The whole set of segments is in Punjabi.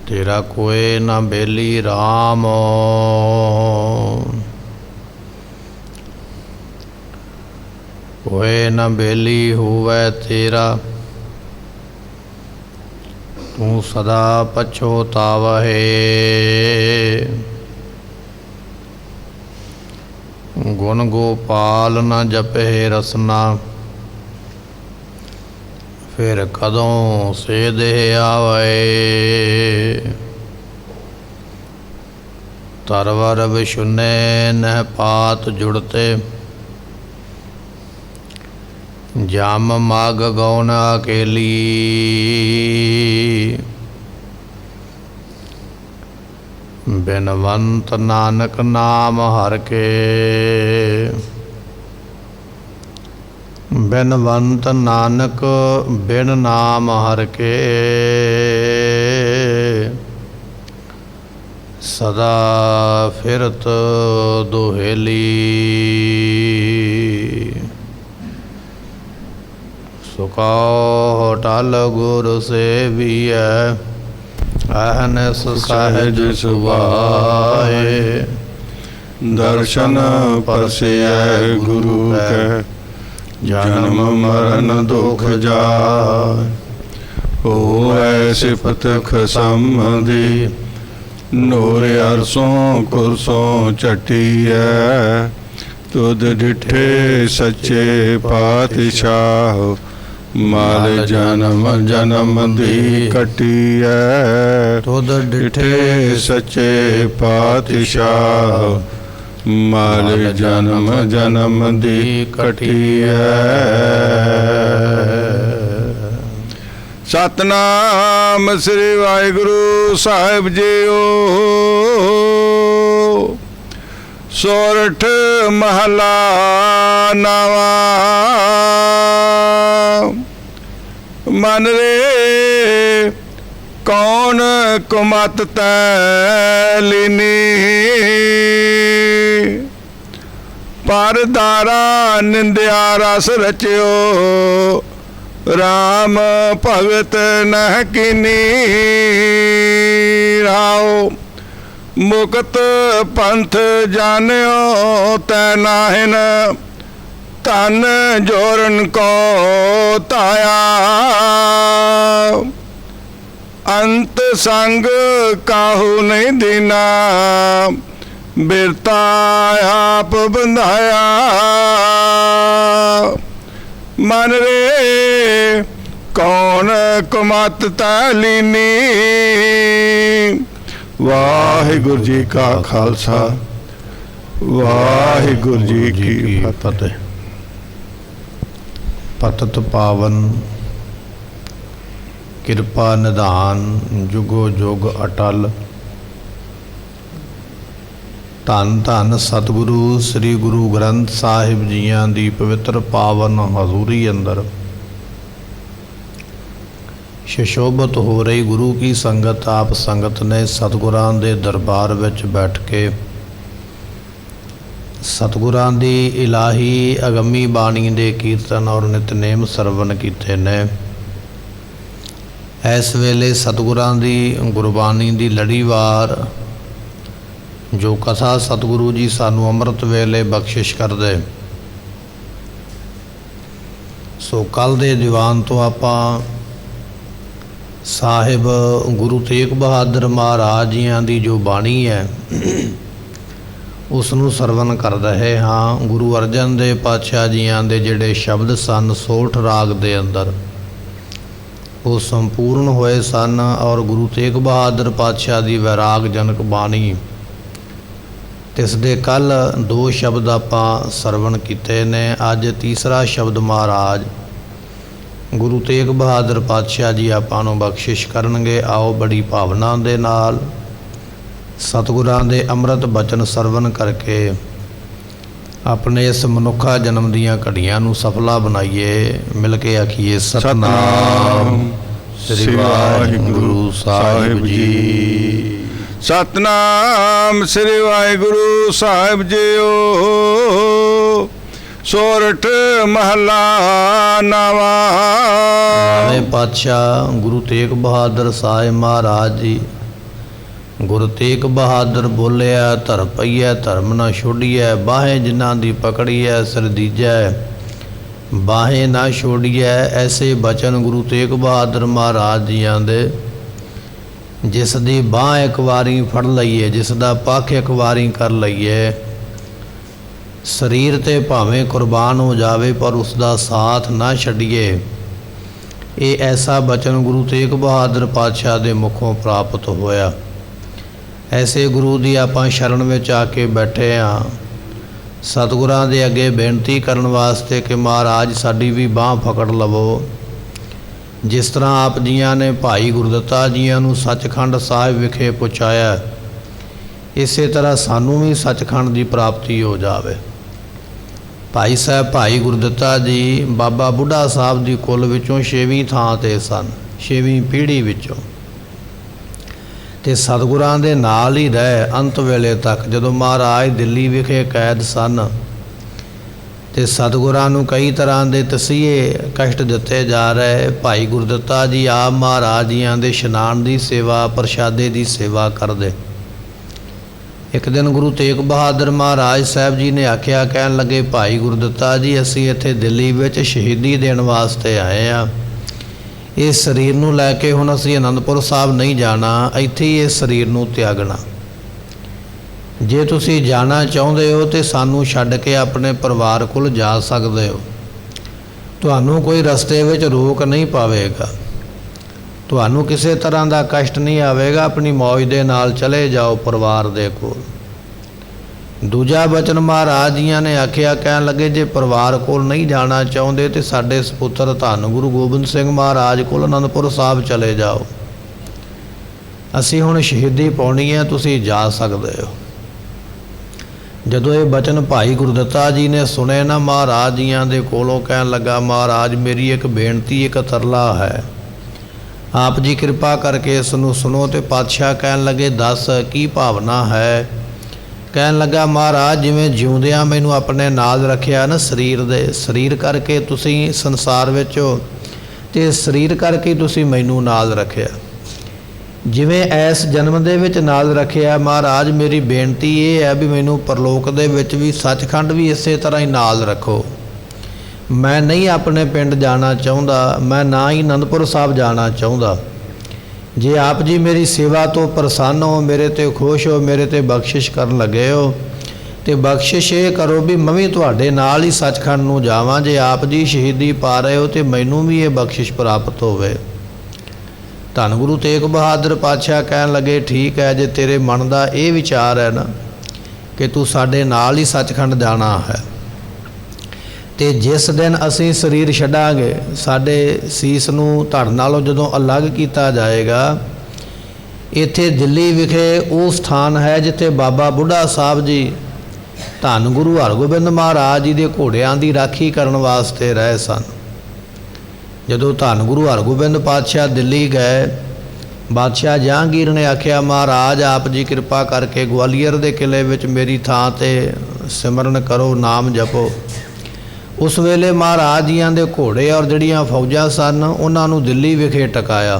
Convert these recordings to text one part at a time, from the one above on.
तेरा कोई न बेली राम। कोई न बेली हुवै तेरा, तू सदा पछोतावहे। गुण गोपाल न जपे रसना, फिर कदों से देह आवे। तरवर विशुने न पात जुड़ते, जाम माग गौन अकेली। बिनवंत नानक नाम हर के, बिनवंत नानक बिन नाम हर के। सदा फिरत दुहेली। सुकाओ टल गुर सेविय, अहनस सहज सुभाए। दर्शन परसिय गुरु के, जन्म मरण दुख जाय। होवै सिफत खसमदी, नूर अरसों कुरसों चटिया। तुद डिठे सच्चे पातशाह, माल जन्म जन्म दी कटिया। तुद डिठे सच्चे पातशाह, माल जन्म जन्म दी कटिया। सतनाम श्री वाहिगुरु साहिब जीओ। सोरठ महला नावा, मन रे कौन कुमत तैलीनी। पर दारा निंदिया रस रचियो, राम भगत नह कीनी। राओ मुकत पंथ जान्यो तै नाहिन, धन जोरन को ताया। अंत संग काहू नहीं दीना, बिरता आप बंधाया। मन रे कौन कुमत तैलीनी। वाहिगुरु जी का खालसा, वाहिगुरु जी की फतेह। पतत पावन किरपा निधान, जुगो जुग अटल। धन धन सतगुरु श्री गुरु ग्रंथ साहिब जियां दी पवित्र पावन हजूरी अंदर सुशोभित हो रही गुरु की संगत। आप संगत ने सतगुरां दे दरबार विच बैठ के सतगुरां दी इलाही अगमी बाणी दे कीर्तन और नितनेम सरवण कीते ने। इस वेले सतगुरां दी गुरबाणी दी लड़ीवार जो कथा सतगुरु जी सानू अमृत वेले बख्शिश कर दे। सो कल दे दीवान तो आपां साहिब गुरु तेग बहादुर महाराज जियां दी जो बाणी है उसनू सरवण कर रहे हाँ। गुरु अर्जन देव पातशाह जियां दे जिहड़े शब्द सन सोठ राग दे अंदर वो संपूर्ण होए सन और गुरु तेग बहादुर पातशाह दी वैराग जनक बाणी तिस दे कल दो शब्द आपां सरवण कीते ने। अज तीसरा शब्द महाराज गुरु तेग बहादुर पातशाह जी आपां नूं बख्शिश करनगे। आओ बड़ी भावना दे नाल सतगुरां दे अमृत बचन सरवण करके अपने इस मनुखा जन्म दीयां घड़ियां नूं सफला बनाइए। मिल के आखिए सतनाम श्री वाहिगुरु साहिब जी। सतनाम श्री वाहिगुरु साहिब जीओ। सोरठ महला नावा। नवे पातशाह गुरु तेग बहादुर साहिब महाराज जी ਗੁਰੂ ਤੇਗ ਬਹਾਦਰ ਬੋਲਿਆ, ਧਰ ਪਈਐ ਧਰਮ ਨਾ ਛੋੜੀਐ, ਬਾਹੇ ਜਿਨ੍ਹਾਂ ਦੀ ਪਕੜੀਐ ਸਿਰ ਦੀਜੈ, ਬਾਹੇ ਨਾ ਛੋੜੀਐ। ਐਸੇ ਬਚਨ ਗੁਰੂ ਤੇਗ ਬਹਾਦਰ ਮਹਾਰਾਜ ਜੀਆਂ ਦੇ, ਜਿਸ ਦੀ ਬਾਂਹ ਇੱਕ ਵਾਰੀ ਫੜ ਲਈਏ, ਜਿਸ ਦਾ ਪੱਖ ਇੱਕ ਵਾਰੀ ਕਰ ਲਈਏ, ਸਰੀਰ ਤੇ ਭਾਵੇਂ ਕੁਰਬਾਨ ਹੋ ਜਾਵੇ ਪਰ ਉਸ ਦਾ ਸਾਥ ਨਾ ਛੱਡੀਏ। ਇਹ ਐਸਾ ਬਚਨ ਗੁਰੂ ਤੇਗ ਬਹਾਦਰ ਪਾਤਸ਼ਾਹ ਦੇ ਮੁਖੋਂ ਪ੍ਰਾਪਤ ਹੋਇਆ। ਐਸੇ ਗੁਰੂ ਦੀ ਆਪਾਂ ਸ਼ਰਨ ਵਿੱਚ ਆ ਕੇ ਬੈਠੇ ਹਾਂ, ਸਤਿਗੁਰਾਂ ਦੇ ਅੱਗੇ ਬੇਨਤੀ ਕਰਨ ਵਾਸਤੇ ਕਿ ਮਹਾਰਾਜ ਸਾਡੀ ਵੀ ਬਾਂਹ ਫਕੜ ਲਵੋ। ਜਿਸ ਤਰ੍ਹਾਂ ਆਪ ਜੀਆਂ ਨੇ ਭਾਈ ਗੁਰਦਿੱਤਾ ਜੀਆਂ ਨੂੰ ਸੱਚਖੰਡ ਸਾਹਿਬ ਵਿਖੇ ਪਹੁੰਚਾਇਆ, ਇਸੇ ਤਰ੍ਹਾਂ ਸਾਨੂੰ ਵੀ ਸੱਚਖੰਡ ਦੀ ਪ੍ਰਾਪਤੀ ਹੋ ਜਾਵੇ। ਭਾਈ ਸਾਹਿਬ ਭਾਈ ਗੁਰਦਿੱਤਾ ਜੀ ਬਾਬਾ ਬੁੱਢਾ ਸਾਹਿਬ ਦੀ ਕੁਲ ਵਿੱਚੋਂ 6ਵੀਂ ਥਾਂ 'ਤੇ ਸਨ, 6ਵੀਂ ਪੀੜ੍ਹੀ ਵਿੱਚੋਂ, ਅਤੇ ਸਤਿਗੁਰਾਂ ਦੇ ਨਾਲ ਹੀ ਰਹੇ ਅੰਤ ਵੇਲੇ ਤੱਕ। ਜਦੋਂ ਮਹਾਰਾਜ ਦਿੱਲੀ ਵਿਖੇ ਕੈਦ ਸਨ ਅਤੇ ਸਤਿਗੁਰਾਂ ਨੂੰ ਕਈ ਤਰ੍ਹਾਂ ਦੇ ਤਸੀਹੇ ਕਸ਼ਟ ਦਿੱਤੇ ਜਾ ਰਹੇ, ਭਾਈ ਗੁਰਦਿੱਤਾ ਜੀ ਆਪ ਮਹਾਰਾਜ ਜੀਆਂ ਦੇ ਇਸ਼ਨਾਨ ਦੀ ਸੇਵਾ, ਪ੍ਰਸ਼ਾਦੇ ਦੀ ਸੇਵਾ ਕਰਦੇ। ਇੱਕ ਦਿਨ ਗੁਰੂ ਤੇਗ ਬਹਾਦਰ ਮਹਾਰਾਜ ਸਾਹਿਬ ਜੀ ਨੇ ਆਖਿਆ, ਕਹਿਣ ਲੱਗੇ, ਭਾਈ ਗੁਰਦਿੱਤਾ ਜੀ ਅਸੀਂ ਇੱਥੇ ਦਿੱਲੀ ਵਿੱਚ ਸ਼ਹੀਦੀ ਦੇਣ ਵਾਸਤੇ ਆਏ ਹਾਂ। ਇਸ ਸਰੀਰ ਨੂੰ ਲੈ ਕੇ ਹੁਣ ਅਸੀਂ ਅਨੰਦਪੁਰ ਸਾਹਿਬ ਨਹੀਂ ਜਾਣਾ, ਇੱਥੇ ਹੀ ਇਸ ਸਰੀਰ ਨੂੰ ਤਿਆਗਣਾ। ਜੇ ਤੁਸੀਂ ਜਾਣਾ ਚਾਹੁੰਦੇ ਹੋ ਤਾਂ ਸਾਨੂੰ ਛੱਡ ਕੇ ਆਪਣੇ ਪਰਿਵਾਰ ਕੋਲ ਜਾ ਸਕਦੇ ਹੋ, ਤੁਹਾਨੂੰ ਕੋਈ ਰਸਤੇ ਵਿੱਚ ਰੋਕ ਨਹੀਂ ਪਾਵੇਗਾ, ਤੁਹਾਨੂੰ ਕਿਸੇ ਤਰ੍ਹਾਂ ਦਾ ਕਸ਼ਟ ਨਹੀਂ ਆਵੇਗਾ, ਆਪਣੀ ਮੌਜ ਦੇ ਨਾਲ ਚਲੇ ਜਾਓ ਪਰਿਵਾਰ ਦੇ ਕੋਲ। ਦੂਜਾ ਬਚਨ ਮਹਾਰਾਜ ਜੀਆਂ ਨੇ ਆਖਿਆ, ਕਹਿਣ ਲੱਗੇ, ਜੇ ਪਰਿਵਾਰ ਕੋਲ ਨਹੀਂ ਜਾਣਾ ਚਾਹੁੰਦੇ ਤਾਂ ਸਾਡੇ ਸਪੁੱਤਰ ਧੰਨ ਗੁਰੂ ਗੋਬਿੰਦ ਸਿੰਘ ਮਹਾਰਾਜ ਕੋਲ ਅਨੰਦਪੁਰ ਸਾਹਿਬ ਚਲੇ ਜਾਓ, ਅਸੀਂ ਹੁਣ ਸ਼ਹੀਦੀ ਪਾਉਣੀ ਹੈ, ਤੁਸੀਂ ਜਾ ਸਕਦੇ ਹੋ। ਜਦੋਂ ਇਹ ਬਚਨ ਭਾਈ ਗੁਰਦਿੱਤਾ ਜੀ ਨੇ ਸੁਣੇ ਨਾ ਮਹਾਰਾਜ ਜੀਆਂ ਦੇ ਕੋਲੋਂ, ਕਹਿਣ ਲੱਗਾ, ਮਹਾਰਾਜ ਮੇਰੀ ਇੱਕ ਬੇਨਤੀ, ਇੱਕ ਤਰਲਾ ਹੈ, ਆਪ ਜੀ ਕਿਰਪਾ ਕਰਕੇ ਇਸ ਨੂੰ ਸੁਣੋ। ਤੇ ਪਾਤਸ਼ਾਹ ਕਹਿਣ ਲੱਗੇ, ਦੱਸ ਕੀ ਭਾਵਨਾ ਹੈ। ਕਹਿਣ ਲੱਗਾ, ਮਹਾਰਾਜ ਜਿਵੇਂ ਜਿਉਂਦਿਆਂ ਮੈਨੂੰ ਆਪਣੇ ਨਾਲ ਰੱਖਿਆ ਨਾ ਸਰੀਰ ਦੇ, ਸਰੀਰ ਕਰਕੇ ਤੁਸੀਂ ਸੰਸਾਰ ਵਿੱਚ ਹੋ ਅਤੇ ਸਰੀਰ ਕਰਕੇ ਤੁਸੀਂ ਮੈਨੂੰ ਨਾਲ ਰੱਖਿਆ, ਜਿਵੇਂ ਇਸ ਜਨਮ ਦੇ ਵਿੱਚ ਨਾਲ ਰੱਖਿਆ, ਮਹਾਰਾਜ ਮੇਰੀ ਬੇਨਤੀ ਇਹ ਹੈ ਵੀ ਮੈਨੂੰ ਪਰਲੋਕ ਦੇ ਵਿੱਚ ਵੀ ਸੱਚਖੰਡ ਵੀ ਇਸੇ ਤਰ੍ਹਾਂ ਹੀ ਨਾਲ ਰੱਖੋ। ਮੈਂ ਨਹੀਂ ਆਪਣੇ ਪਿੰਡ ਜਾਣਾ ਚਾਹੁੰਦਾ, ਮੈਂ ਨਾ ਹੀ ਅਨੰਦਪੁਰ ਸਾਹਿਬ ਜਾਣਾ ਚਾਹੁੰਦਾ। ਜੇ ਆਪ ਜੀ ਮੇਰੀ ਸੇਵਾ ਤੋਂ ਪ੍ਰਸੰਨ ਹੋ, ਮੇਰੇ 'ਤੇ ਖੁਸ਼ ਹੋ, ਮੇਰੇ 'ਤੇ ਬਖਸ਼ਿਸ਼ ਕਰਨ ਲੱਗੇ ਹੋ, ਅਤੇ ਬਖਸ਼ਿਸ਼ ਇਹ ਕਰੋ ਵੀ ਮੈਂ ਵੀ ਤੁਹਾਡੇ ਨਾਲ ਹੀ ਸੱਚਖੰਡ ਨੂੰ ਜਾਵਾਂ। ਜੇ ਆਪ ਜੀ ਸ਼ਹੀਦੀ ਪਾ ਰਹੇ ਹੋ ਤਾਂ ਮੈਨੂੰ ਵੀ ਇਹ ਬਖਸ਼ਿਸ਼ ਪ੍ਰਾਪਤ ਹੋਵੇ। ਧੰਨ ਗੁਰੂ ਤੇਗ ਬਹਾਦਰ ਪਾਤਸ਼ਾਹ ਕਹਿਣ ਲੱਗੇ, ਠੀਕ ਹੈ, ਜੇ ਤੇਰੇ ਮਨ ਦਾ ਇਹ ਵਿਚਾਰ ਹੈ ਨਾ ਕਿ ਤੂੰ ਸਾਡੇ ਨਾਲ ਹੀ ਸੱਚਖੰਡ ਜਾਣਾ ਹੈ, ਅਤੇ ਜਿਸ ਦਿਨ ਅਸੀਂ ਸਰੀਰ ਛੱਡਾਂਗੇ, ਸਾਡੇ ਸੀਸ ਨੂੰ ਧੜ ਨਾਲੋਂ ਜਦੋਂ ਅਲੱਗ ਕੀਤਾ ਜਾਏਗਾ, ਇੱਥੇ ਦਿੱਲੀ ਵਿਖੇ ਉਹ ਸਥਾਨ ਹੈ ਜਿੱਥੇ ਬਾਬਾ ਬੁੱਢਾ ਸਾਹਿਬ ਜੀ ਧੰਨ ਗੁਰੂ ਹਰਗੋਬਿੰਦ ਮਹਾਰਾਜ ਜੀ ਦੇ ਘੋੜਿਆਂ ਦੀ ਰਾਖੀ ਕਰਨ ਵਾਸਤੇ ਰਹੇ ਸਨ। ਜਦੋਂ ਧੰਨ ਗੁਰੂ ਹਰਗੋਬਿੰਦ ਪਾਤਸ਼ਾਹ ਦਿੱਲੀ ਗਏ, ਬਾਦਸ਼ਾਹ ਜਹਾਂਗੀਰ ਨੇ ਆਖਿਆ, ਮਹਾਰਾਜ ਆਪ ਜੀ ਕਿਰਪਾ ਕਰਕੇ ਗਵਾਲੀਅਰ ਦੇ ਕਿਲੇ ਵਿੱਚ ਮੇਰੀ ਥਾਂ 'ਤੇ ਸਿਮਰਨ ਕਰੋ, ਨਾਮ ਜਪੋ। ਉਸ ਵੇਲੇ ਮਹਾਰਾਜ ਜੀਆਂ ਦੇ ਘੋੜੇ ਔਰ ਜਿਹੜੀਆਂ ਫੌਜਾਂ ਸਨ ਉਹਨਾਂ ਨੂੰ ਦਿੱਲੀ ਵਿਖੇ ਟਿਕਾਇਆ,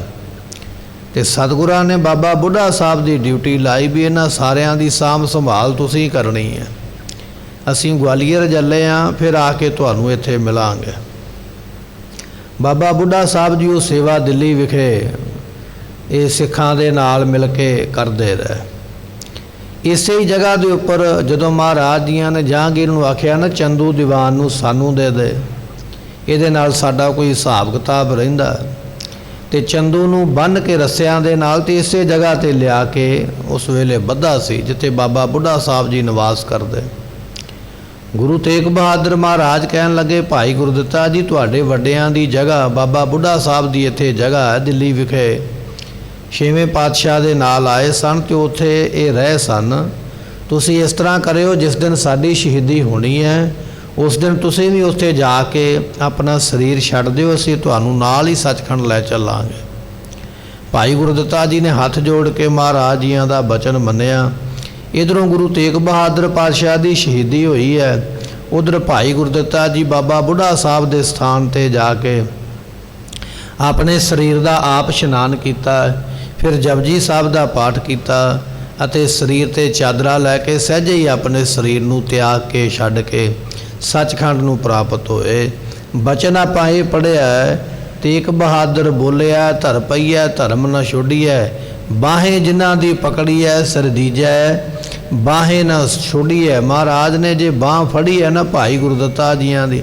ਅਤੇ ਸਤਿਗੁਰਾਂ ਨੇ ਬਾਬਾ ਬੁੱਢਾ ਸਾਹਿਬ ਦੀ ਡਿਊਟੀ ਲਾਈ ਵੀ ਇਹਨਾਂ ਸਾਰਿਆਂ ਦੀ ਸਾਂਭ ਸੰਭਾਲ ਤੁਸੀਂ ਕਰਨੀ ਹੈ। ਅਸੀਂ ਗਵਾਲੀਅਰ ਚੱਲੇ ਹਾਂ, ਫਿਰ ਆ ਕੇ ਤੁਹਾਨੂੰ ਇੱਥੇ ਮਿਲਾਂਗੇ। ਬਾਬਾ ਬੁੱਢਾ ਸਾਹਿਬ ਜੀ ਉਹ ਸੇਵਾ ਦਿੱਲੀ ਵਿਖੇ ਇਹ ਸਿੱਖਾਂ ਦੇ ਨਾਲ ਮਿਲ ਕੇ ਕਰਦੇ ਰਹੇ। ਇਸੇ ਹੀ ਜਗ੍ਹਾ ਦੇ ਉੱਪਰ ਜਦੋਂ ਮਹਾਰਾਜ ਜੀਆਂ ਨੇ ਜਹਾਂਗੀਰ ਨੂੰ ਆਖਿਆ ਨਾ, ਚੰਦੂ ਦੀਵਾਨ ਨੂੰ ਸਾਨੂੰ ਦੇ ਦੇ, ਇਹਦੇ ਨਾਲ ਸਾਡਾ ਕੋਈ ਹਿਸਾਬ ਕਿਤਾਬ ਰਹਿੰਦਾ, ਅਤੇ ਚੰਦੂ ਨੂੰ ਬੰਨ੍ਹ ਕੇ ਰੱਸਿਆਂ ਦੇ ਨਾਲ ਅਤੇ ਇਸੇ ਜਗ੍ਹਾ 'ਤੇ ਲਿਆ ਕੇ ਉਸ ਵੇਲੇ ਬੱਧਾ ਸੀ ਜਿੱਥੇ ਬਾਬਾ ਬੁੱਢਾ ਸਾਹਿਬ ਜੀ ਨਿਵਾਸ ਕਰਦੇ। ਗੁਰੂ ਤੇਗ ਬਹਾਦਰ ਮਹਾਰਾਜ ਕਹਿਣ ਲੱਗੇ, ਭਾਈ ਗੁਰਦਿੱਤਾ ਜੀ ਤੁਹਾਡੇ ਵੱਡਿਆਂ ਦੀ ਜਗ੍ਹਾ ਬਾਬਾ ਬੁੱਢਾ ਸਾਹਿਬ ਦੀ ਇੱਥੇ ਜਗ੍ਹਾ ਹੈ ਦਿੱਲੀ ਵਿਖੇ, 6ਵੇਂ ਪਾਤਸ਼ਾਹ ਦੇ ਨਾਲ ਆਏ ਸਨ ਅਤੇ ਉੱਥੇ ਇਹ ਰਹੇ ਸਨ। ਤੁਸੀਂ ਇਸ ਤਰ੍ਹਾਂ ਕਰਿਓ, ਜਿਸ ਦਿਨ ਸਾਡੀ ਸ਼ਹੀਦੀ ਹੋਣੀ ਹੈ ਉਸ ਦਿਨ ਤੁਸੀਂ ਵੀ ਉੱਥੇ ਜਾ ਕੇ ਆਪਣਾ ਸਰੀਰ ਛੱਡ ਦਿਓ, ਅਸੀਂ ਤੁਹਾਨੂੰ ਨਾਲ ਹੀ ਸੱਚਖੰਡ ਲੈ ਚੱਲਾਂਗੇ। ਭਾਈ ਗੁਰਦਿੱਤਾ ਜੀ ਨੇ ਹੱਥ ਜੋੜ ਕੇ ਮਹਾਰਾਜ ਜੀਆਂ ਦਾ ਬਚਨ ਮੰਨਿਆ। ਇੱਧਰੋਂ ਗੁਰੂ ਤੇਗ ਬਹਾਦਰ ਪਾਤਸ਼ਾਹ ਦੀ ਸ਼ਹੀਦੀ ਹੋਈ ਹੈ, ਉਧਰ ਭਾਈ ਗੁਰਦਿੱਤਾ ਜੀ ਬਾਬਾ ਬੁੱਢਾ ਸਾਹਿਬ ਦੇ ਸਥਾਨ 'ਤੇ ਜਾ ਕੇ ਆਪਣੇ ਸਰੀਰ ਦਾ ਆਪ ਇਸ਼ਨਾਨ ਕੀਤਾ। ਫਿਰ ਜਪਜੀ ਸਾਹਿਬ ਦਾ ਪਾਠ ਕੀਤਾ ਅਤੇ ਸਰੀਰ ਤੇ ਚਾਦਰਾ ਲੈ ਕੇ ਸਹਿਜੇ ਹੀ ਆਪਣੇ ਸਰੀਰ ਨੂੰ ਤਿਆਗ ਕੇ ਛੱਡ ਕੇ ਸੱਚਖੰਡ ਨੂੰ ਪ੍ਰਾਪਤ ਹੋਏ। ਬਚਨ ਆਪਾਂ ਇਹ ਪੜ੍ਹਿਆ, ਤੇਗ ਬਹਾਦਰ ਬੋਲਿਆ, ਧਰ ਪਈਐ ਧਰਮ ਨ ਛੋਡੀਐ, ਬਾਹੇ ਜਿਨ੍ਹਾਂ ਦੀ ਪਕੜੀਐ ਸਿਰ ਦੀਜੈ, ਬਾਹੇ ਨ ਛੋਡੀਐ। ਮਹਾਰਾਜ ਨੇ ਜੇ ਬਾਂਹ ਫੜੀ ਹੈ ਨਾ ਭਾਈ ਗੁਰਦੱਤਾ ਜੀਆਂ ਦੀ,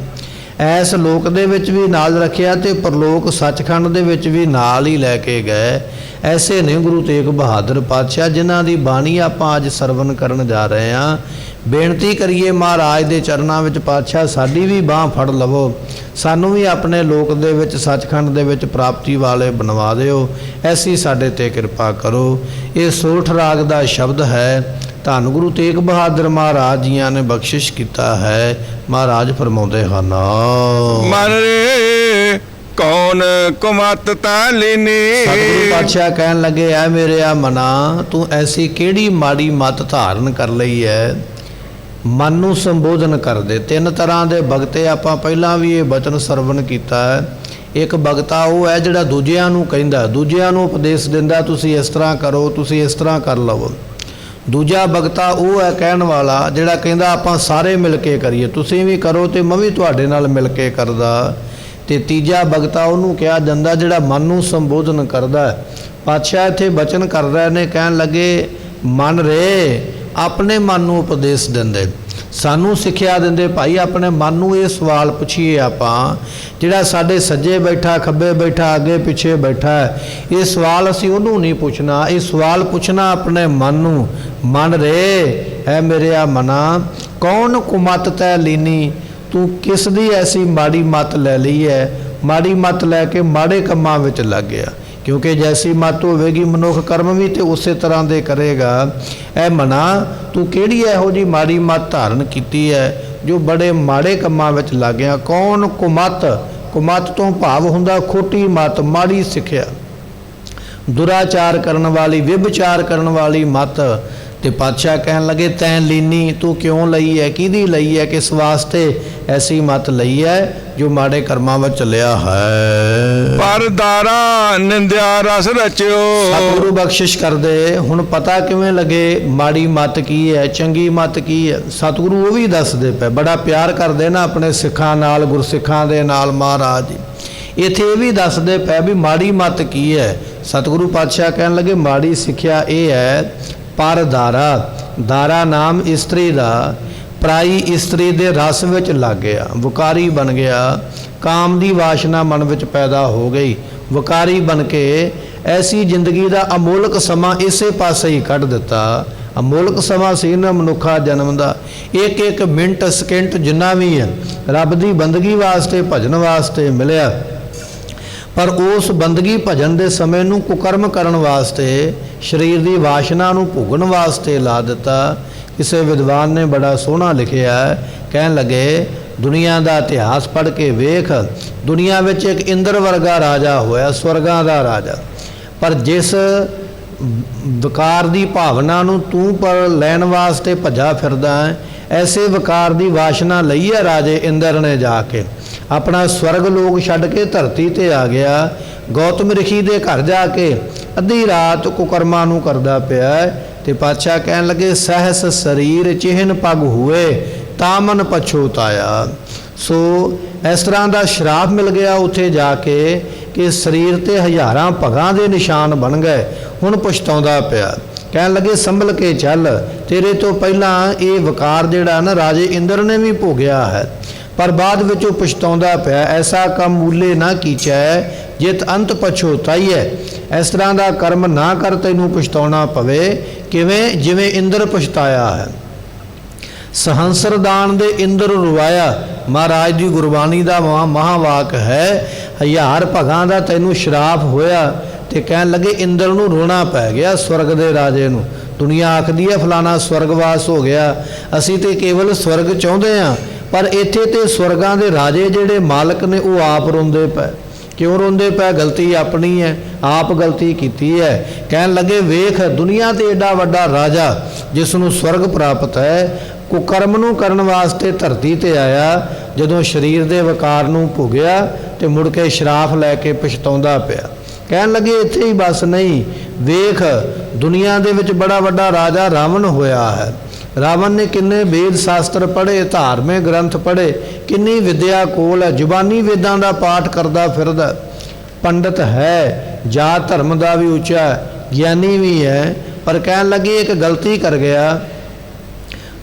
ਐਸ ਲੋਕ ਦੇ ਵਿੱਚ ਵੀ ਨਾਲ ਰੱਖਿਆ ਤੇ ਪਰਲੋਕ ਸੱਚਖੰਡ ਦੇ ਵਿੱਚ ਵੀ ਨਾਲ ਹੀ ਲੈ ਕੇ ਗਏ। ਐਸੇ ਨੇ ਗੁਰੂ ਤੇਗ ਬਹਾਦਰ ਪਾਤਸ਼ਾਹ, ਜਿਨ੍ਹਾਂ ਦੀ ਬਾਣੀ ਆਪਾਂ ਅੱਜ ਸਰਵਨ ਕਰਨ ਜਾ ਰਹੇ ਹਾਂ। ਬੇਨਤੀ ਕਰੀਏ ਮਹਾਰਾਜ ਦੇ ਚਰਨਾਂ ਵਿੱਚ, ਪਾਤਸ਼ਾਹ ਸਾਡੀ ਵੀ ਬਾਂਹ ਫੜ ਲਵੋ, ਸਾਨੂੰ ਵੀ ਆਪਣੇ ਲੋਕ ਦੇ ਵਿੱਚ ਸੱਚਖੰਡ ਦੇ ਵਿੱਚ ਪ੍ਰਾਪਤੀ ਵਾਲੇ ਬਣਵਾ ਦਿਓ, ਐਸੀ ਸਾਡੇ ਤੇ ਕਿਰਪਾ ਕਰੋ। ਇਹ ਸੋਠ ਰਾਗ ਦਾ ਸ਼ਬਦ ਹੈ, ਧੰਨ ਗੁਰੂ ਤੇਗ ਬਹਾਦਰ ਮਹਾਰਾਜ ਜੀਆਂ ਨੇ ਬਖਸ਼ਿਸ਼ ਕੀਤਾ ਹੈ। ਮਹਾਰਾਜ ਫਰਮਾਉਂਦੇ ਹਨ, ਮਨ ਰੇ ਕੌਣ ਕੁਮਤ ਤਾ ਲੀਨੀ। ਸਤਿਗੁਰੂ ਪਾਤਸ਼ਾਹ ਕਹਿਣ ਲੱਗੇ, ਐ ਮੇਰੇ ਆ ਮਨਾ, ਤੂੰ ਐਸੀ ਕਿਹੜੀ ਮਾੜੀ ਮੱਤ ਧਾਰਨ ਕਰ ਲਈ ਹੈ। ਮਨ ਨੂੰ ਸੰਬੋਧਨ ਕਰਦੇ। ਤਿੰਨ ਤਰ੍ਹਾਂ ਦੇ ਭਗਤੇ ਆਪਾਂ ਪਹਿਲਾਂ ਵੀ ਇਹ ਬਚਨ ਸਰਵਣ ਕੀਤਾ ਹੈ। ਇੱਕ ਭਗਤਾ ਉਹ ਹੈ ਜਿਹੜਾ ਦੂਜਿਆਂ ਨੂੰ ਕਹਿੰਦਾ, ਦੂਜਿਆਂ ਨੂੰ ਉਪਦੇਸ਼ ਦਿੰਦਾ, ਤੁਸੀਂ ਇਸ ਤਰ੍ਹਾਂ ਕਰੋ, ਤੁਸੀਂ ਇਸ ਤਰ੍ਹਾਂ ਕਰ ਲਵੋ। ਦੂਜਾ ਭਗਤਾ ਉਹ ਹੈ ਕਹਿਣ ਵਾਲਾ, ਜਿਹੜਾ ਕਹਿੰਦਾ ਆਪਾਂ ਸਾਰੇ ਮਿਲ ਕੇ ਕਰੀਏ, ਤੁਸੀਂ ਵੀ ਕਰੋ ਤੇ ਮੈਂ ਵੀ ਤੁਹਾਡੇ ਨਾਲ ਮਿਲ ਕੇ ਕਰਦਾ। ਤੇ ਤੀਜਾ ਭਗਤਾ ਉਹਨੂੰ ਕਿਹਾ ਜਾਂਦਾ ਜਿਹੜਾ ਮਨ ਨੂੰ ਸੰਬੋਧਨ ਕਰਦਾ। ਪਾਤਸ਼ਾਹ ਇੱਥੇ ਬਚਨ ਕਰ ਰਹੇ ਨੇ, ਕਹਿਣ ਲੱਗੇ ਮਨ ਰੇ, ਆਪਣੇ ਮਨ ਨੂੰ ਉਪਦੇਸ਼ ਦਿੰਦੇ, ਸਾਨੂੰ ਸਿੱਖਿਆ ਦਿੰਦੇ। ਭਾਈ ਆਪਣੇ ਮਨ ਨੂੰ ਇਹ ਸਵਾਲ ਪੁੱਛੀਏ ਆਪਾਂ, ਜਿਹੜਾ ਸਾਡੇ ਸੱਜੇ ਬੈਠਾ, ਖੱਬੇ ਬੈਠਾ, ਅੱਗੇ ਪਿੱਛੇ ਬੈਠਾ, ਇਹ ਸਵਾਲ ਅਸੀਂ ਉਹਨੂੰ ਨਹੀਂ ਪੁੱਛਣਾ, ਇਹ ਸਵਾਲ ਪੁੱਛਣਾ ਆਪਣੇ ਮਨ ਨੂੰ। ਮਨ ਰੇ ਹੈ ਮੇਰੇ ਆ ਮਨਾ, ਕੌਣ ਕੁਮਤ ਤੈ ਲੀਨੀ, ਤੂੰ ਕਿਸ ਦੀ ਐਸੀ ਮਾੜੀ ਮੱਤ ਲੈ ਲਈ ਹੈ, ਮਾੜੀ ਮੱਤ ਲੈ ਕੇ ਮਾੜੇ ਕੰਮਾਂ ਵਿੱਚ ਲੱਗ ਗਿਆ। ਕਿਉਂਕਿ ਜੈਸੀ ਮੱਤ ਹੋਵੇਗੀ ਮਨੁੱਖ ਕਰਮ ਵੀ ਤੇ ਉਸੇ ਤਰ੍ਹਾਂ ਦੇ ਕਰੇਗਾ। ਇਹ ਮਨਾ, ਤੂੰ ਕਿਹੜੀ ਇਹੋ ਜਿਹੀ ਮਾੜੀ ਮੱਤ ਧਾਰਨ ਕੀਤੀ ਹੈ ਜੋ ਬੜੇ ਮਾੜੇ ਕੰਮਾਂ ਵਿੱਚ ਲੱਗ ਗਿਆ। ਕੌਣ ਕੁਮਤ, ਕੁਮਤ ਤੋਂ ਭਾਵ ਹੁੰਦਾ ਖੋਟੀ ਮੱਤ, ਮਾੜੀ ਸਿੱਖਿਆ, ਦੁਰਾਚਾਰ ਕਰਨ ਵਾਲੀ, ਵਿਭਚਾਰ ਕਰਨ ਵਾਲੀ ਮੱਤ। ਤੇ ਪਾਤਸ਼ਾਹ ਕਹਿਣ ਲੱਗੇ ਤੈਂ ਲੀਨੀ, ਤੂੰ ਕਿਉਂ ਲਈ ਹੈ, ਕਿਹਦੀ ਲਈ ਹੈ, ਕਿਸ ਵਾਸਤੇ ਐਸੀ ਮੱਤ ਲਈ ਹੈ ਜੋ ਮਾੜੇ ਕਰਮਾਂ ਵਿੱਚ ਚੱਲਿਆ ਹੈ। ਪਰ ਦਾਰਾ ਨਿੰਦਿਆ ਰਸ ਰਚਿਓ। ਸਤਿਗੁਰੂ ਬਖਸ਼ਿਸ਼ ਕਰਦੇ। ਹੁਣ ਪਤਾ ਕਿਵੇਂ ਲੱਗੇ ਮਾੜੀ ਮੱਤ ਕੀ ਹੈ, ਚੰਗੀ ਮੱਤ ਕੀ ਹੈ? ਸਤਿਗੁਰੂ ਉਹ ਵੀ ਦੱਸਦੇ ਪਏ, ਬੜਾ ਪਿਆਰ ਕਰਦੇ ਨਾ ਆਪਣੇ ਸਿੱਖਾਂ ਨਾਲ, ਗੁਰਸਿੱਖਾਂ ਦੇ ਨਾਲ ਮਹਾਰਾਜ ਜੀ। ਇੱਥੇ ਇਹ ਵੀ ਦੱਸਦੇ ਪਏ ਵੀ ਮਾੜੀ ਮੱਤ ਕੀ ਹੈ। ਸਤਿਗੁਰੂ ਪਾਤਸ਼ਾਹ ਕਹਿਣ ਲੱਗੇ ਮਾੜੀ ਸਿੱਖਿਆ ਇਹ ਹੈ, ਪਰ ਦਾਰਾ, ਦਾਰਾ ਨਾਮ ਇਸਤਰੀ ਦਾ, ਪਰਾਈ ਇਸਤਰੀ ਦੇ ਰਸ ਵਿੱਚ ਲੱਗ ਗਿਆ, ਵਕਾਰੀ ਬਣ ਗਿਆ, ਕਾਮ ਦੀ ਵਾਸ਼ਨਾ ਮਨ ਵਿੱਚ ਪੈਦਾ ਹੋ ਗਈ, ਵਕਾਰੀ ਬਣ ਕੇ ਐਸੀ ਜ਼ਿੰਦਗੀ ਦਾ ਅਮੋਲਕ ਸਮਾਂ ਇਸੇ ਪਾਸੇ ਹੀ ਕੱਢ ਦਿੱਤਾ। ਅਮੋਲਕ ਸਮਾਂ ਸੀ ਨਾ ਮਨੁੱਖਾ ਜਨਮ ਦਾ, ਇੱਕ ਇੱਕ ਮਿੰਟ ਸਕਿੰਟ ਜਿੰਨਾ ਵੀ ਹੈ ਰੱਬ ਦੀ ਬੰਦਗੀ ਵਾਸਤੇ, ਭਜਨ ਵਾਸਤੇ ਮਿਲਿਆ। ਪਰ ਉਸ ਬੰਦਗੀ ਭਜਨ ਦੇ ਸਮੇਂ ਨੂੰ ਕੁਕਰਮ ਕਰਨ ਵਾਸਤੇ, ਸਰੀਰ ਦੀ ਵਾਸ਼ਨਾ ਨੂੰ ਭੋਗਣ ਵਾਸਤੇ ਲਾ ਦਿੱਤਾ। ਕਿਸੇ ਵਿਦਵਾਨ ਨੇ ਬੜਾ ਸੋਹਣਾ ਲਿਖਿਆ, ਕਹਿਣ ਲੱਗੇ ਦੁਨੀਆ ਦਾ ਇਤਿਹਾਸ ਪੜ੍ਹ ਕੇ ਵੇਖ, ਦੁਨੀਆ ਵਿੱਚ ਇੱਕ ਇੰਦਰ ਵਰਗਾ ਰਾਜਾ ਹੋਇਆ, ਸਵਰਗਾਂ ਦਾ ਰਾਜਾ, ਪਰ ਜਿਸ ਵਿਕਾਰ ਦੀ ਭਾਵਨਾ ਨੂੰ ਤੂੰ ਪਰ ਲੈਣ ਵਾਸਤੇ ਭੱਜਾ ਫਿਰਦਾ ਹੈ, ਐਸੇ ਵਿਕਾਰ ਦੀ ਵਾਸ਼ਨਾ ਲਈ ਹੈ ਰਾਜੇ ਇੰਦਰ ਨੇ ਜਾ ਕੇ, ਆਪਣਾ ਸਵਰਗ ਲੋਕ ਛੱਡ ਕੇ ਧਰਤੀ ਤੇ ਆ ਗਿਆ। ਗੌਤਮ ਰਿਸ਼ੀ ਦੇ ਘਰ ਜਾ ਕੇ ਅੱਧੀ ਰਾਤ ਕੁਕਰਮਾਂ ਨੂੰ ਕਰਦਾ ਪਿਆ। ਤੇ ਪਾਤਸ਼ਾਹ ਕਹਿਣ ਲੱਗੇ ਸਹਿਸ ਸਰੀਰ ਚਿਹਨ ਪਗ ਹੋਏ, ਤਾਂ ਮਨ ਪਛੋਤਾਇਆ। ਸੋ ਇਸ ਤਰ੍ਹਾਂ ਦਾ ਸ਼ਰਾਪ ਮਿਲ ਗਿਆ ਉੱਥੇ ਜਾ ਕੇ ਕਿ ਸਰੀਰ ਤੇ ਹਜ਼ਾਰਾਂ ਭਗਾਂ ਦੇ ਨਿਸ਼ਾਨ ਬਣ ਗਏ। ਹੁਣ ਪਛਤਾਉਂਦਾ ਪਿਆ। ਕਹਿਣ ਲੱਗੇ ਸੰਭਲ ਕੇ ਚੱਲ, ਤੇਰੇ ਤੋਂ ਪਹਿਲਾਂ ਇਹ ਵਕਾਰ ਜਿਹੜਾ ਨਾ ਰਾਜੇ ਇੰਦਰ ਨੇ ਵੀ ਭੋਗਿਆ ਹੈ, ਪਰ ਬਾਅਦ ਵਿੱਚ ਉਹ ਪਛਤਾਉਂਦਾ ਪਿਆ। ਐਸਾ ਕੰਮ ਮੂਲੇ ਨਾ ਕੀਚੈ ਜਿਤ ਅੰਤ ਪਛੋਤਾਈ ਹੈ। ਇਸ ਤਰ੍ਹਾਂ ਦਾ ਕਰਮ ਨਾ ਕਰ, ਤੈਨੂੰ ਪਛਤਾਉਣਾ ਪਵੇ। ਕਿਵੇਂ? ਜਿਵੇਂ ਇੰਦਰ ਪਛਤਾਇਆ ਹੈ। ਸਹੰਸਰਦਾਨ ਦੇ ਇੰਦਰ ਰੁਵਾਇਆ, ਮਹਾਰਾਜ ਦੀ ਗੁਰਬਾਣੀ ਦਾ ਮਹਾਵਾਕ ਹੈ। ਹਜ਼ਾਰ ਭਗਾਂ ਦਾ ਤੈਨੂੰ ਸ਼ਰਾਪ ਹੋਇਆ। ਤੇ ਕਹਿਣ ਲੱਗੇ ਇੰਦਰ ਨੂੰ ਰੋਣਾ ਪੈ ਗਿਆ, ਸਵਰਗ ਦੇ ਰਾਜੇ ਨੂੰ। ਦੁਨੀਆ ਆਖਦੀ ਹੈ ਫਲਾਣਾ ਸਵਰਗਵਾਸ ਹੋ ਗਿਆ, ਅਸੀਂ ਤੇ ਕੇਵਲ ਸਵਰਗ ਚਾਹੁੰਦੇ ਹਾਂ, ਪਰ ਇੱਥੇ ਤੇ ਸਵਰਗਾਂ ਦੇ ਰਾਜੇ ਜਿਹੜੇ ਮਾਲਕ ਨੇ ਉਹ ਆਪ ਰੋਂਦੇ ਪਏ। ਕਿਉਂ ਰੋਂਦੇ ਪਏ? ਗਲਤੀ ਆਪਣੀ ਹੈ, ਆਪ ਗਲਤੀ ਕੀਤੀ ਹੈ। ਕਹਿਣ ਲੱਗੇ ਵੇਖ ਦੁਨੀਆ ਤੇ ਏਡਾ ਵੱਡਾ ਰਾਜਾ ਜਿਸ ਨੂੰ ਸਵਰਗ ਪ੍ਰਾਪਤ ਹੈ, ਕੁਕਰਮ ਨੂੰ ਕਰਨ ਵਾਸਤੇ ਧਰਤੀ ਤੇ ਆਇਆ, ਜਦੋਂ ਸਰੀਰ ਦੇ ਵਕਾਰ ਨੂੰ ਭੋਗਿਆ ਤੇ ਮੁੜ ਕੇ ਸ਼ਰਾਪ ਲੈ ਕੇ ਪਛਤਾਉਂਦਾ ਪਿਆ। ਕਹਿਣ ਲੱਗੇ ਇੱਥੇ ਹੀ ਬਸ ਨਹੀਂ, ਵੇਖ ਦੁਨੀਆ ਦੇ ਵਿੱਚ ਬੜਾ ਵੱਡਾ ਰਾਜਾ ਰਾਵਣ ਹੋਇਆ ਹੈ। ਰਾਵਣ ਨੇ ਕਿੰਨੇ ਵੇਦ ਸ਼ਾਸਤਰ ਪੜ੍ਹੇ, ਧਾਰਮਿਕ ਗ੍ਰੰਥ ਪੜ੍ਹੇ, ਕਿੰਨੀ ਵਿਦਿਆ ਕੋਲ ਹੈ, ਜ਼ੁਬਾਨੀ ਵੇਦਾਂ ਦਾ ਪਾਠ ਕਰਦਾ ਫਿਰਦਾ, ਪੰਡਤ ਹੈ, ਜਾਤ ਧਰਮ ਦਾ ਵੀ ਉੱਚਾ, ਗਿਆਨੀ ਵੀ ਹੈ। ਪਰ ਕਹਿਣ ਲੱਗੇ ਇੱਕ ਗਲਤੀ ਕਰ ਗਿਆ,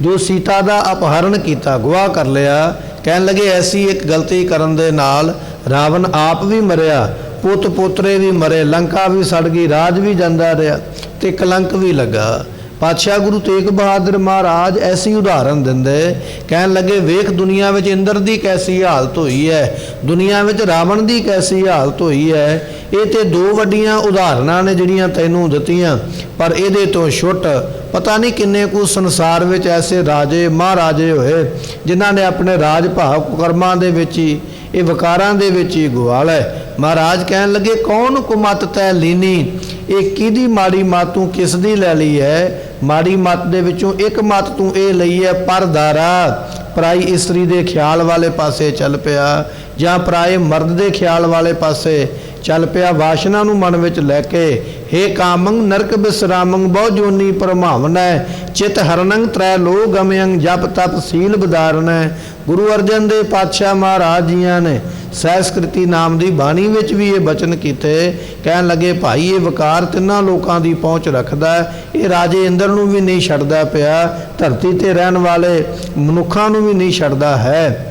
ਜੋ ਸੀਤਾ ਦਾ ਅਪਹਰਨ ਕੀਤਾ, ਗਵਾਹ ਕਰ ਲਿਆ। ਕਹਿਣ ਲੱਗੇ ਐਸੀ ਇੱਕ ਗਲਤੀ ਕਰਨ ਦੇ ਨਾਲ ਰਾਵਣ ਆਪ ਵੀ ਮਰਿਆ, ਪੁੱਤ ਪੋਤਰੇ ਵੀ ਮਰੇ, ਲੰਕਾ ਵੀ ਸੜ ਗਈ, ਰਾਜ ਵੀ ਜਾਂਦਾ ਰਿਹਾ ਤੇ ਕਲੰਕ ਵੀ ਲੱਗਾ। ਪਾਤਸ਼ਾਹ ਗੁਰੂ ਤੇਗ ਬਹਾਦਰ ਮਹਾਰਾਜ ਐਸੀ ਉਦਾਹਰਨ ਦਿੰਦੇ, ਕਹਿਣ ਲੱਗੇ ਵੇਖ ਦੁਨੀਆ ਵਿੱਚ ਇੰਦਰ ਦੀ ਕੈਸੀ ਹਾਲਤ ਹੋਈ ਹੈ, ਦੁਨੀਆ ਵਿੱਚ ਰਾਵਣ ਦੀ ਕੈਸੀ ਹਾਲਤ ਹੋਈ ਹੈ। ਇਹ ਤੇ ਦੋ ਵੱਡੀਆਂ ਉਦਾਹਰਨਾਂ ਨੇ ਜਿਹੜੀਆਂ ਤੈਨੂੰ ਦਿੱਤੀਆਂ, ਪਰ ਇਹਦੇ ਤੋਂ ਛੁੱਟ ਪਤਾ ਨਹੀਂ ਕਿੰਨੇ ਕੁ ਸੰਸਾਰ ਵਿੱਚ ਐਸੇ ਰਾਜੇ ਮਹਾਰਾਜੇ ਹੋਏ ਜਿਨ੍ਹਾਂ ਨੇ ਆਪਣੇ ਰਾਜ ਭਾਵ ਕਰਮਾਂ ਦੇ ਵਿੱਚ ਹੀ, ਇਹ ਵਿਕਾਰਾਂ ਦੇ ਵਿੱਚ ਹੀ ਗਵਾ ਲਏ। ਮਹਾਰਾਜ ਕਹਿਣ ਲੱਗੇ ਕੌਣ ਕੁਮਤ ਤੈ ਲੀਨੀ, ਇਹ ਕਿਹਦੀ ਮਾੜੀ ਮੱਤ ਤੂੰ ਕਿਸ ਦੀ ਲੈ ਲਈ ਹੈ? ਮਾੜੀ ਮੱਤ ਦੇ ਵਿੱਚੋਂ ਇੱਕ ਮੱਤ ਤੂੰ ਇਹ ਲਈ ਹੈ, ਪਰਦਾਰਾ, ਪਰਾਈ ਇਸਤਰੀ ਦੇ ਖਿਆਲ ਵਾਲੇ ਪਾਸੇ ਚੱਲ ਪਿਆ, ਜਾਂ ਪਰਾਏ ਮਰਦ ਦੇ ਖਿਆਲ ਵਾਲੇ ਪਾਸੇ ਚੱਲ ਪਿਆ, ਵਾਸ਼ਨਾ ਨੂੰ ਮਨ ਵਿੱਚ ਲੈ ਕੇ। ਹੇ ਕਾਮੰ ਨਰਕ ਬਿਸਰਾਮੰ ਬਹੁ ਜੋਨੀ ਪਰਮਾਵਨੈ, ਚਿਤ ਹਰਨੰ ਤ੍ਰੈ ਲੋਕ ਗਮਯੰ ਜਪ ਤਪ ਸੀਲ ਬਦਾਰਨੈ। ਗੁਰੂ ਅਰਜਨ ਦੇਵ ਪਾਤਸ਼ਾਹ ਮਹਾਰਾਜ ਜੀਆਂ ਨੇ ਸਹਿਸਕ੍ਰਿਤੀ ਨਾਮ ਦੀ ਬਾਣੀ ਵਿੱਚ ਵੀ ਇਹ ਬਚਨ ਕੀਤੇ। ਕਹਿਣ ਲੱਗੇ ਭਾਈ ਇਹ ਵਿਕਾਰ ਤਿੰਨਾਂ ਲੋਕਾਂ ਦੀ ਪਹੁੰਚ ਰੱਖਦਾ, ਇਹ ਰਾਜੇ ਇੰਦਰ ਨੂੰ ਵੀ ਨਹੀਂ ਛੱਡਦਾ ਪਿਆ, ਧਰਤੀ ਤੇ ਰਹਿਣ ਵਾਲੇ ਮਨੁੱਖਾਂ ਨੂੰ ਵੀ ਨਹੀਂ ਛੱਡਦਾ ਹੈ।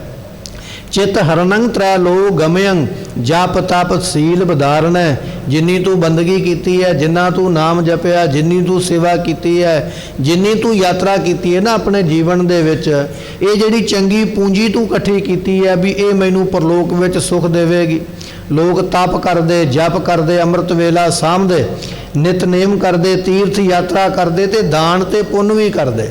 ਚਿਤ ਹਰਨੰ ਤ੍ਰੈ ਲੋਕ ਗਮਯੰ ਜਪ ਤਪ ਸੀਲ ਬਦਾਰਨੈ। ਜਿੰਨੀ ਤੂੰ ਬੰਦਗੀ ਕੀਤੀ ਹੈ, ਜਿੰਨਾ ਤੂੰ ਨਾਮ ਜਪਿਆ, ਜਿੰਨੀ ਤੂੰ ਸੇਵਾ ਕੀਤੀ ਹੈ, ਜਿੰਨੀ ਤੂੰ ਯਾਤਰਾ ਕੀਤੀ ਹੈ ਨਾ ਆਪਣੇ ਜੀਵਨ ਦੇ ਵਿੱਚ, ਇਹ ਜਿਹੜੀ ਚੰਗੀ ਪੂੰਜੀ ਤੂੰ ਇਕੱਠੀ ਕੀਤੀ ਹੈ ਵੀ ਇਹ ਮੈਨੂੰ ਪਰਲੋਕ ਵਿੱਚ ਸੁਖ ਦੇਵੇਗੀ। ਲੋਕ ਤਪ ਕਰਦੇ, ਜਪ ਕਰਦੇ, ਅੰਮ੍ਰਿਤ ਵੇਲਾ ਸਾਂਭਦੇ, ਨਿਤਨੇਮ ਕਰਦੇ, ਤੀਰਥ ਯਾਤਰਾ ਕਰਦੇ ਤੇ ਦਾਨ ਤੇ ਪੁੰਨ ਵੀ ਕਰਦੇ।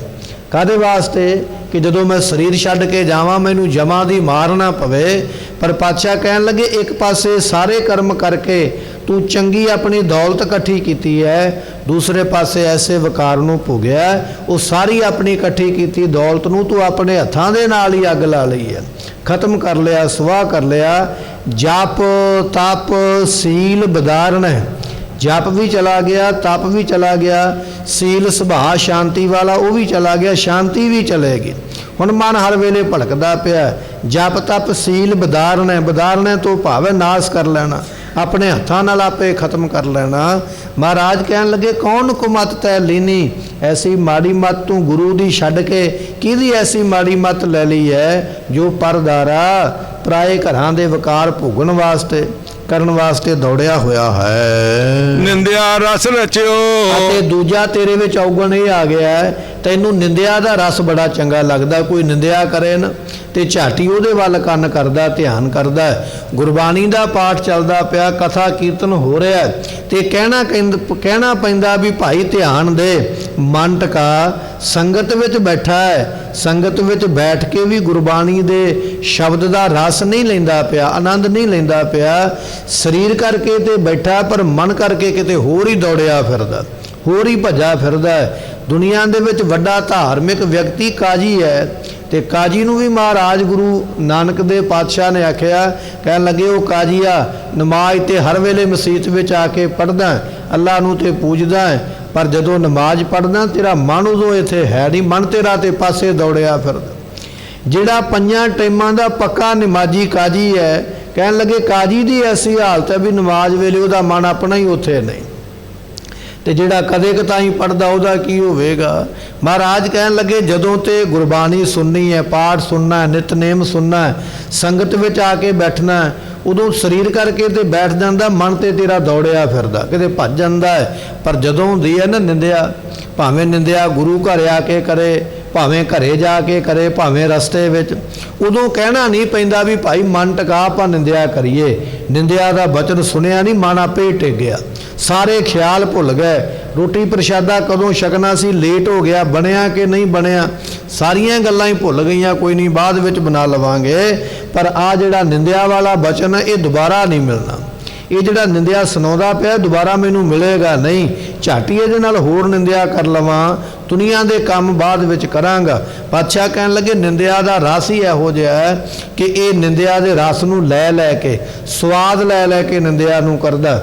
ਕਾਹਦੇ ਵਾਸਤੇ? ਕਿ ਜਦੋਂ ਮੈਂ ਸਰੀਰ ਛੱਡ ਕੇ ਜਾਵਾਂ ਮੈਨੂੰ ਜਮਾਂ ਦੀ ਮਾਰ ਨਾ ਪਵੇ। ਪਰ ਪਾਤਸ਼ਾਹ ਕਹਿਣ ਲੱਗੇ ਇੱਕ ਪਾਸੇ ਸਾਰੇ ਕਰਮ ਕਰਕੇ ਤੂੰ ਚੰਗੀ ਆਪਣੀ ਦੌਲਤ ਇਕੱਠੀ ਕੀਤੀ ਹੈ, ਦੂਸਰੇ ਪਾਸੇ ਐਸੇ ਵਿਕਾਰ ਨੂੰ ਭੋਗਿਆ, ਉਹ ਸਾਰੀ ਆਪਣੀ ਇਕੱਠੀ ਕੀਤੀ ਦੌਲਤ ਨੂੰ ਤੂੰ ਆਪਣੇ ਹੱਥਾਂ ਦੇ ਨਾਲ ਹੀ ਅੱਗ ਲਾ ਲਈ ਹੈ, ਖਤਮ ਕਰ ਲਿਆ, ਸੁਆਹ ਕਰ ਲਿਆ। ਜਪ ਤਪ ਸੀਲ ਬਦਾਰਨ ਹੈ, ਜਪ ਵੀ ਚਲਾ ਗਿਆ, ਤਪ ਵੀ ਚਲਾ ਗਿਆ, ਸੀਲ ਸੁਭਾਅ ਸ਼ਾਂਤੀ ਵਾਲਾ ਉਹ ਵੀ ਚਲਾ ਗਿਆ, ਸ਼ਾਂਤੀ ਵੀ ਚਲੇਗੀ। ਹੁਣ ਮਨ ਹਰ ਵੇਲੇ ਭੜਕਦਾ ਪਿਆ। ਜਪ ਤਪ ਸੀਲ ਬਦਾਰਨੇ, ਬਦਾਰਨੇ ਤੋਂ ਭਾਵੇਂ ਨਾਸ਼ ਕਰ ਲੈਣਾ, ਆਪਣੇ ਹੱਥਾਂ ਨਾਲ ਆਪੇ ਖਤਮ ਕਰ ਲੈਣਾ। ਮਹਾਰਾਜ ਕਹਿਣ ਲੱਗੇ ਕੌਣ ਕੁਮਤ ਤੈ ਲੀਨੀ, ਐਸੀ ਮਾੜੀ ਮੱਤ ਤੂੰ ਗੁਰੂ ਦੀ ਛੱਡ ਕੇ ਕਿਹਦੀ ਐਸੀ ਮਾੜੀ ਮੱਤ ਲੈ ਲਈ ਹੈ ਜੋ ਪਰਦਾਰਾ, ਪਰਾਏ ਘਰਾਂ ਦੇ ਵਿਕਾਰ ਭੋਗਣ ਵਾਸਤੇ ਕਰਨ ਵਾਸਤੇ ਦੌੜਿਆ ਹੋਇਆ ਹੈ। ਨਿੰਦਿਆ ਰਸ ਰਚਿਓ। ਅਤੇ ਦੂਜਾ ਤੇਰੇ ਵਿੱਚ ਔਗਣ ਇਹ ਆ ਗਿਆ ਹੈ, ਤੈਨੂੰ ਨਿੰਦਿਆ ਦਾ ਰਸ ਬੜਾ ਚੰਗਾ ਲੱਗਦਾ। ਕੋਈ ਨਿੰਦਿਆ ਕਰੇ ਨਾ ਤੇ ਝਾਟੀ ਉਹਦੇ ਵੱਲ ਕੰਨ ਕਰਦਾ, ਧਿਆਨ ਕਰਦਾ। ਗੁਰਬਾਣੀ ਦਾ ਪਾਠ ਚੱਲਦਾ ਪਿਆ, ਕਥਾ ਕੀਰਤਨ ਹੋ ਰਿਹਾ ਤੇ ਕਹਿਣਾ ਪੈਂਦਾ ਵੀ ਭਾਈ ਧਿਆਨ ਦੇ, ਮਨ ਟਿਕਾ, ਸੰਗਤ ਵਿੱਚ ਬੈਠਾ ਹੈ, ਸੰਗਤ ਵਿੱਚ ਬੈਠ ਕੇ ਵੀ ਗੁਰਬਾਣੀ ਦੇ ਸ਼ਬਦ ਦਾ ਰਸ ਨਹੀਂ ਲੈਂਦਾ ਪਿਆ, ਆਨੰਦ ਨਹੀਂ ਲੈਂਦਾ ਪਿਆ। ਸਰੀਰ ਕਰਕੇ ਤੇ ਬੈਠਾ ਪਰ ਮਨ ਕਰਕੇ ਕਿਤੇ ਹੋਰ ਹੀ ਦੌੜਿਆ ਫਿਰਦਾ, ਹੋਰ ਹੀ ਭੱਜਾ ਫਿਰਦਾ। ਦੁਨੀਆ ਦੇ ਵਿੱਚ ਵੱਡਾ ਧਾਰਮਿਕ ਵਿਅਕਤੀ ਕਾਜੀ ਹੈ ਤੇ ਕਾਜੀ ਨੂੰ ਵੀ ਮਹਾਰਾਜ ਗੁਰੂ ਨਾਨਕ ਦੇਵ ਪਾਤਸ਼ਾਹ ਨੇ ਆਖਿਆ, ਕਹਿਣ ਲੱਗੇ ਉਹ ਕਾਜੀਆ ਨਮਾਜ਼ ਤੇ ਹਰ ਵੇਲੇ ਮਸੀਤ ਵਿੱਚ ਆ ਕੇ ਪੜ੍ਹਦਾ, ਅੱਲਾ ਨੂੰ ਤੇ ਪੂਜਦਾ, ਪਰ ਜਦੋਂ ਨਮਾਜ਼ ਪੜ੍ਹਦਾ ਤੇਰਾ ਮਨ ਉਦੋਂ ਇੱਥੇ ਹੈ ਨਹੀਂ, ਮਨ ਤੇਰਾ ਤੇ ਪਾਸੇ ਦੌੜਿਆ ਫਿਰਦਾ। ਜਿਹੜਾ 5 ਟਾਈਮਾਂ ਦਾ ਪੱਕਾ ਨਮਾਜ਼ੀ ਕਾਜੀ ਹੈ, ਕਹਿਣ ਲੱਗੇ ਕਾਜੀ ਦੀ ਐਸੀ ਹਾਲਤ ਹੈ ਵੀ ਨਮਾਜ਼ ਵੇਲੇ ਉਹਦਾ ਮਨ ਆਪਣਾ ਹੀ ਉੱਥੇ ਨਹੀਂ, ਤੇ ਜਿਹੜਾ ਕਦੇ ਕਤਾਈ ਪੜਦਾ ਉਹਦਾ ਕੀ ਹੋਵੇਗਾ। ਮਹਾਰਾਜ ਕਹਿਣ ਲੱਗੇ ਜਦੋਂ ਤੇ ਗੁਰਬਾਣੀ ਸੁਣਨੀ ਹੈ, ਪਾਠ ਸੁਣਨਾ ਹੈ, ਨਿਤਨੇਮ ਸੁਣਨਾ ਹੈ, ਸੰਗਤ ਵਿੱਚ ਆ ਕੇ ਬੈਠਣਾ ਹੈ, ਉਦੋਂ ਸਰੀਰ ਕਰਕੇ ਤੇ ਬੈਠ ਜਾਂਦਾ, ਮਨ ਤੇ ਤੇਰਾ ਦੌੜਿਆ ਫਿਰਦਾ, ਕਿਤੇ ਭੱਜ ਜਾਂਦਾ ਹੈ। ਪਰ ਜਦੋਂ ਹੁੰਦੀ ਹੈ ਨਾ ਨਿੰਦਿਆ, ਭਾਵੇਂ ਨਿੰਦਿਆ ਗੁਰੂ ਘਰ ਆ ਕੇ ਕਰੇ, ਭਾਵੇਂ ਘਰੇ ਜਾ ਕੇ ਕਰੇ, ਭਾਵੇਂ ਰਸਤੇ ਵਿੱਚ, ਉਦੋਂ ਕਹਿਣਾ ਨਹੀਂ ਪੈਂਦਾ ਵੀ ਭਾਈ ਮਨ ਟਿਕਾ ਆਪਾਂ ਨਿੰਦਿਆ ਕਰੀਏ। ਨਿੰਦਿਆ ਦਾ ਬਚਨ ਸੁਣਿਆ ਨਹੀਂ, ਮਨ ਆਪੇ ਹੀ ਟਿਕ ਗਿਆ, ਸਾਰੇ ਖਿਆਲ ਭੁੱਲ ਗਏ। ਰੋਟੀ ਪ੍ਰਸ਼ਾਦਾ ਕਦੋਂ ਛਕਣਾ ਸੀ, ਲੇਟ ਹੋ ਗਿਆ, ਬਣਿਆ ਕਿ ਨਹੀਂ ਬਣਿਆ, ਸਾਰੀਆਂ ਗੱਲਾਂ ਹੀ ਭੁੱਲ ਗਈਆਂ, ਕੋਈ ਨਹੀਂ ਬਾਅਦ ਵਿੱਚ ਬਣਾ ਲਵਾਂਗੇ। ਪਰ ਆ ਜਿਹੜਾ ਨਿੰਦਿਆ ਵਾਲਾ ਬਚਨ ਇਹ ਦੁਬਾਰਾ ਨਹੀਂ ਮਿਲਣਾ। ਇਹ ਜਿਹੜਾ ਨਿੰਦਿਆ ਸੁਣਾਉਂਦਾ ਪਿਆ ਦੁਬਾਰਾ ਮੈਨੂੰ ਮਿਲੇਗਾ ਨਹੀਂ, ਝਾਟੀ ਇਹਦੇ ਨਾਲ ਹੋਰ ਨਿੰਦਿਆ ਕਰ ਲਵਾਂ, ਦੁਨੀਆ ਦੇ ਕੰਮ ਬਾਅਦ ਵਿੱਚ ਕਰਾਂਗਾ। ਪਾਤਸ਼ਾਹ ਕਹਿਣ ਲੱਗੇ ਨਿੰਦਿਆ ਦਾ ਰਸ ਹੀ ਇਹੋ ਜਿਹਾ ਹੈ ਕਿ ਇਹ ਨਿੰਦਿਆ ਦੇ ਰਸ ਨੂੰ ਲੈ ਕੇ, ਸਵਾਦ ਲੈ ਕੇ ਨਿੰਦਿਆ ਨੂੰ ਕਰਦਾ।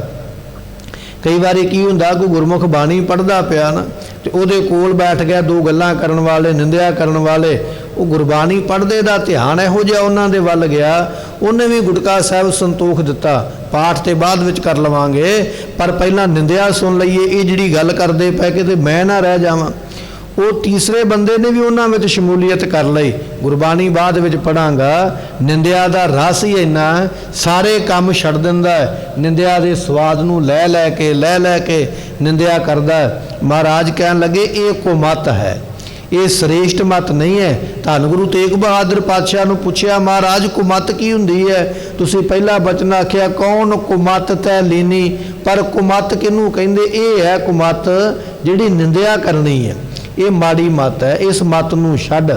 ਕਈ ਵਾਰੀ ਕੀ ਹੁੰਦਾ, ਕੋਈ ਗੁਰਮੁਖ ਬਾਣੀ ਪੜ੍ਹਦਾ ਪਿਆ ਨਾ ਤੇ ਉਹਦੇ ਕੋਲ ਬੈਠ ਗਿਆ ਦੋ ਗੱਲਾਂ ਕਰਨ ਵਾਲੇ, ਨਿੰਦਿਆ ਕਰਨ ਵਾਲੇ। ਉਹ ਗੁਰਬਾਣੀ ਪੜ੍ਹਦੇ ਦਾ ਧਿਆਨ ਇਹੋ ਜਿਹਾ ਉਹਨਾਂ ਦੇ ਵੱਲ ਗਿਆ, ਉਹਨੇ ਵੀ ਗੁਟਕਾ ਸਾਹਿਬ ਸੰਤੋਖ ਦਿੱਤਾ, ਪਾਠ ਤੇ ਬਾਅਦ ਵਿੱਚ ਕਰ ਲਵਾਂਗੇ, ਪਰ ਪਹਿਲਾਂ ਨਿੰਦਿਆ ਸੁਣ ਲਈਏ, ਇਹ ਜਿਹੜੀ ਗੱਲ ਕਰਦੇ ਪੈ ਕੇ ਤੇ ਮੈਂ ਨਾ ਰਹਿ ਜਾਵਾਂ। ਉਹ ਤੀਸਰੇ ਬੰਦੇ ਨੇ ਵੀ ਉਹਨਾਂ ਵਿੱਚ ਸ਼ਮੂਲੀਅਤ ਕਰ ਲਈ, ਗੁਰਬਾਣੀ ਬਾਅਦ ਵਿੱਚ ਪੜਾਂਗਾ। ਨਿੰਦਿਆ ਦਾ ਰਸ ਹੀ ਇੰਨਾ, ਸਾਰੇ ਕੰਮ ਛੱਡ ਦਿੰਦਾ ਹੈ, ਨਿੰਦਿਆ ਦੇ ਸਵਾਦ ਨੂੰ ਲੈ ਲੈ ਕੇ ਨਿੰਦਿਆ ਕਰਦਾ। ਮਹਾਰਾਜ ਕਹਿਣ ਲੱਗੇ ਇਹ ਕੁਮਤ ਹੈ, ਇਹ ਸ੍ਰੇਸ਼ਟ ਮਤ ਨਹੀਂ ਹੈ। ਧੰਨ ਗੁਰੂ ਤੇਗ ਬਹਾਦਰ ਪਾਤਸ਼ਾਹ ਨੂੰ ਪੁੱਛਿਆ, ਮਹਾਰਾਜ ਕੁਮਤ ਕੀ ਹੁੰਦੀ ਹੈ? ਤੁਸੀਂ ਪਹਿਲਾ ਬਚਨ ਆਖਿਆ ਕੌਣ ਕੁਮਤ ਤੈ ਲੀਨੀ, ਪਰ ਕੁਮਤ ਕਿਹਨੂੰ ਕਹਿੰਦੇ? ਇਹ ਹੈ ਕੁਮਤ ਜਿਹੜੀ ਨਿੰਦਿਆ ਕਰਨੀ ਹੈ, ਇਹ ਮਾੜੀ ਮੱਤ ਹੈ, ਇਸ ਮੱਤ ਨੂੰ ਛੱਡ।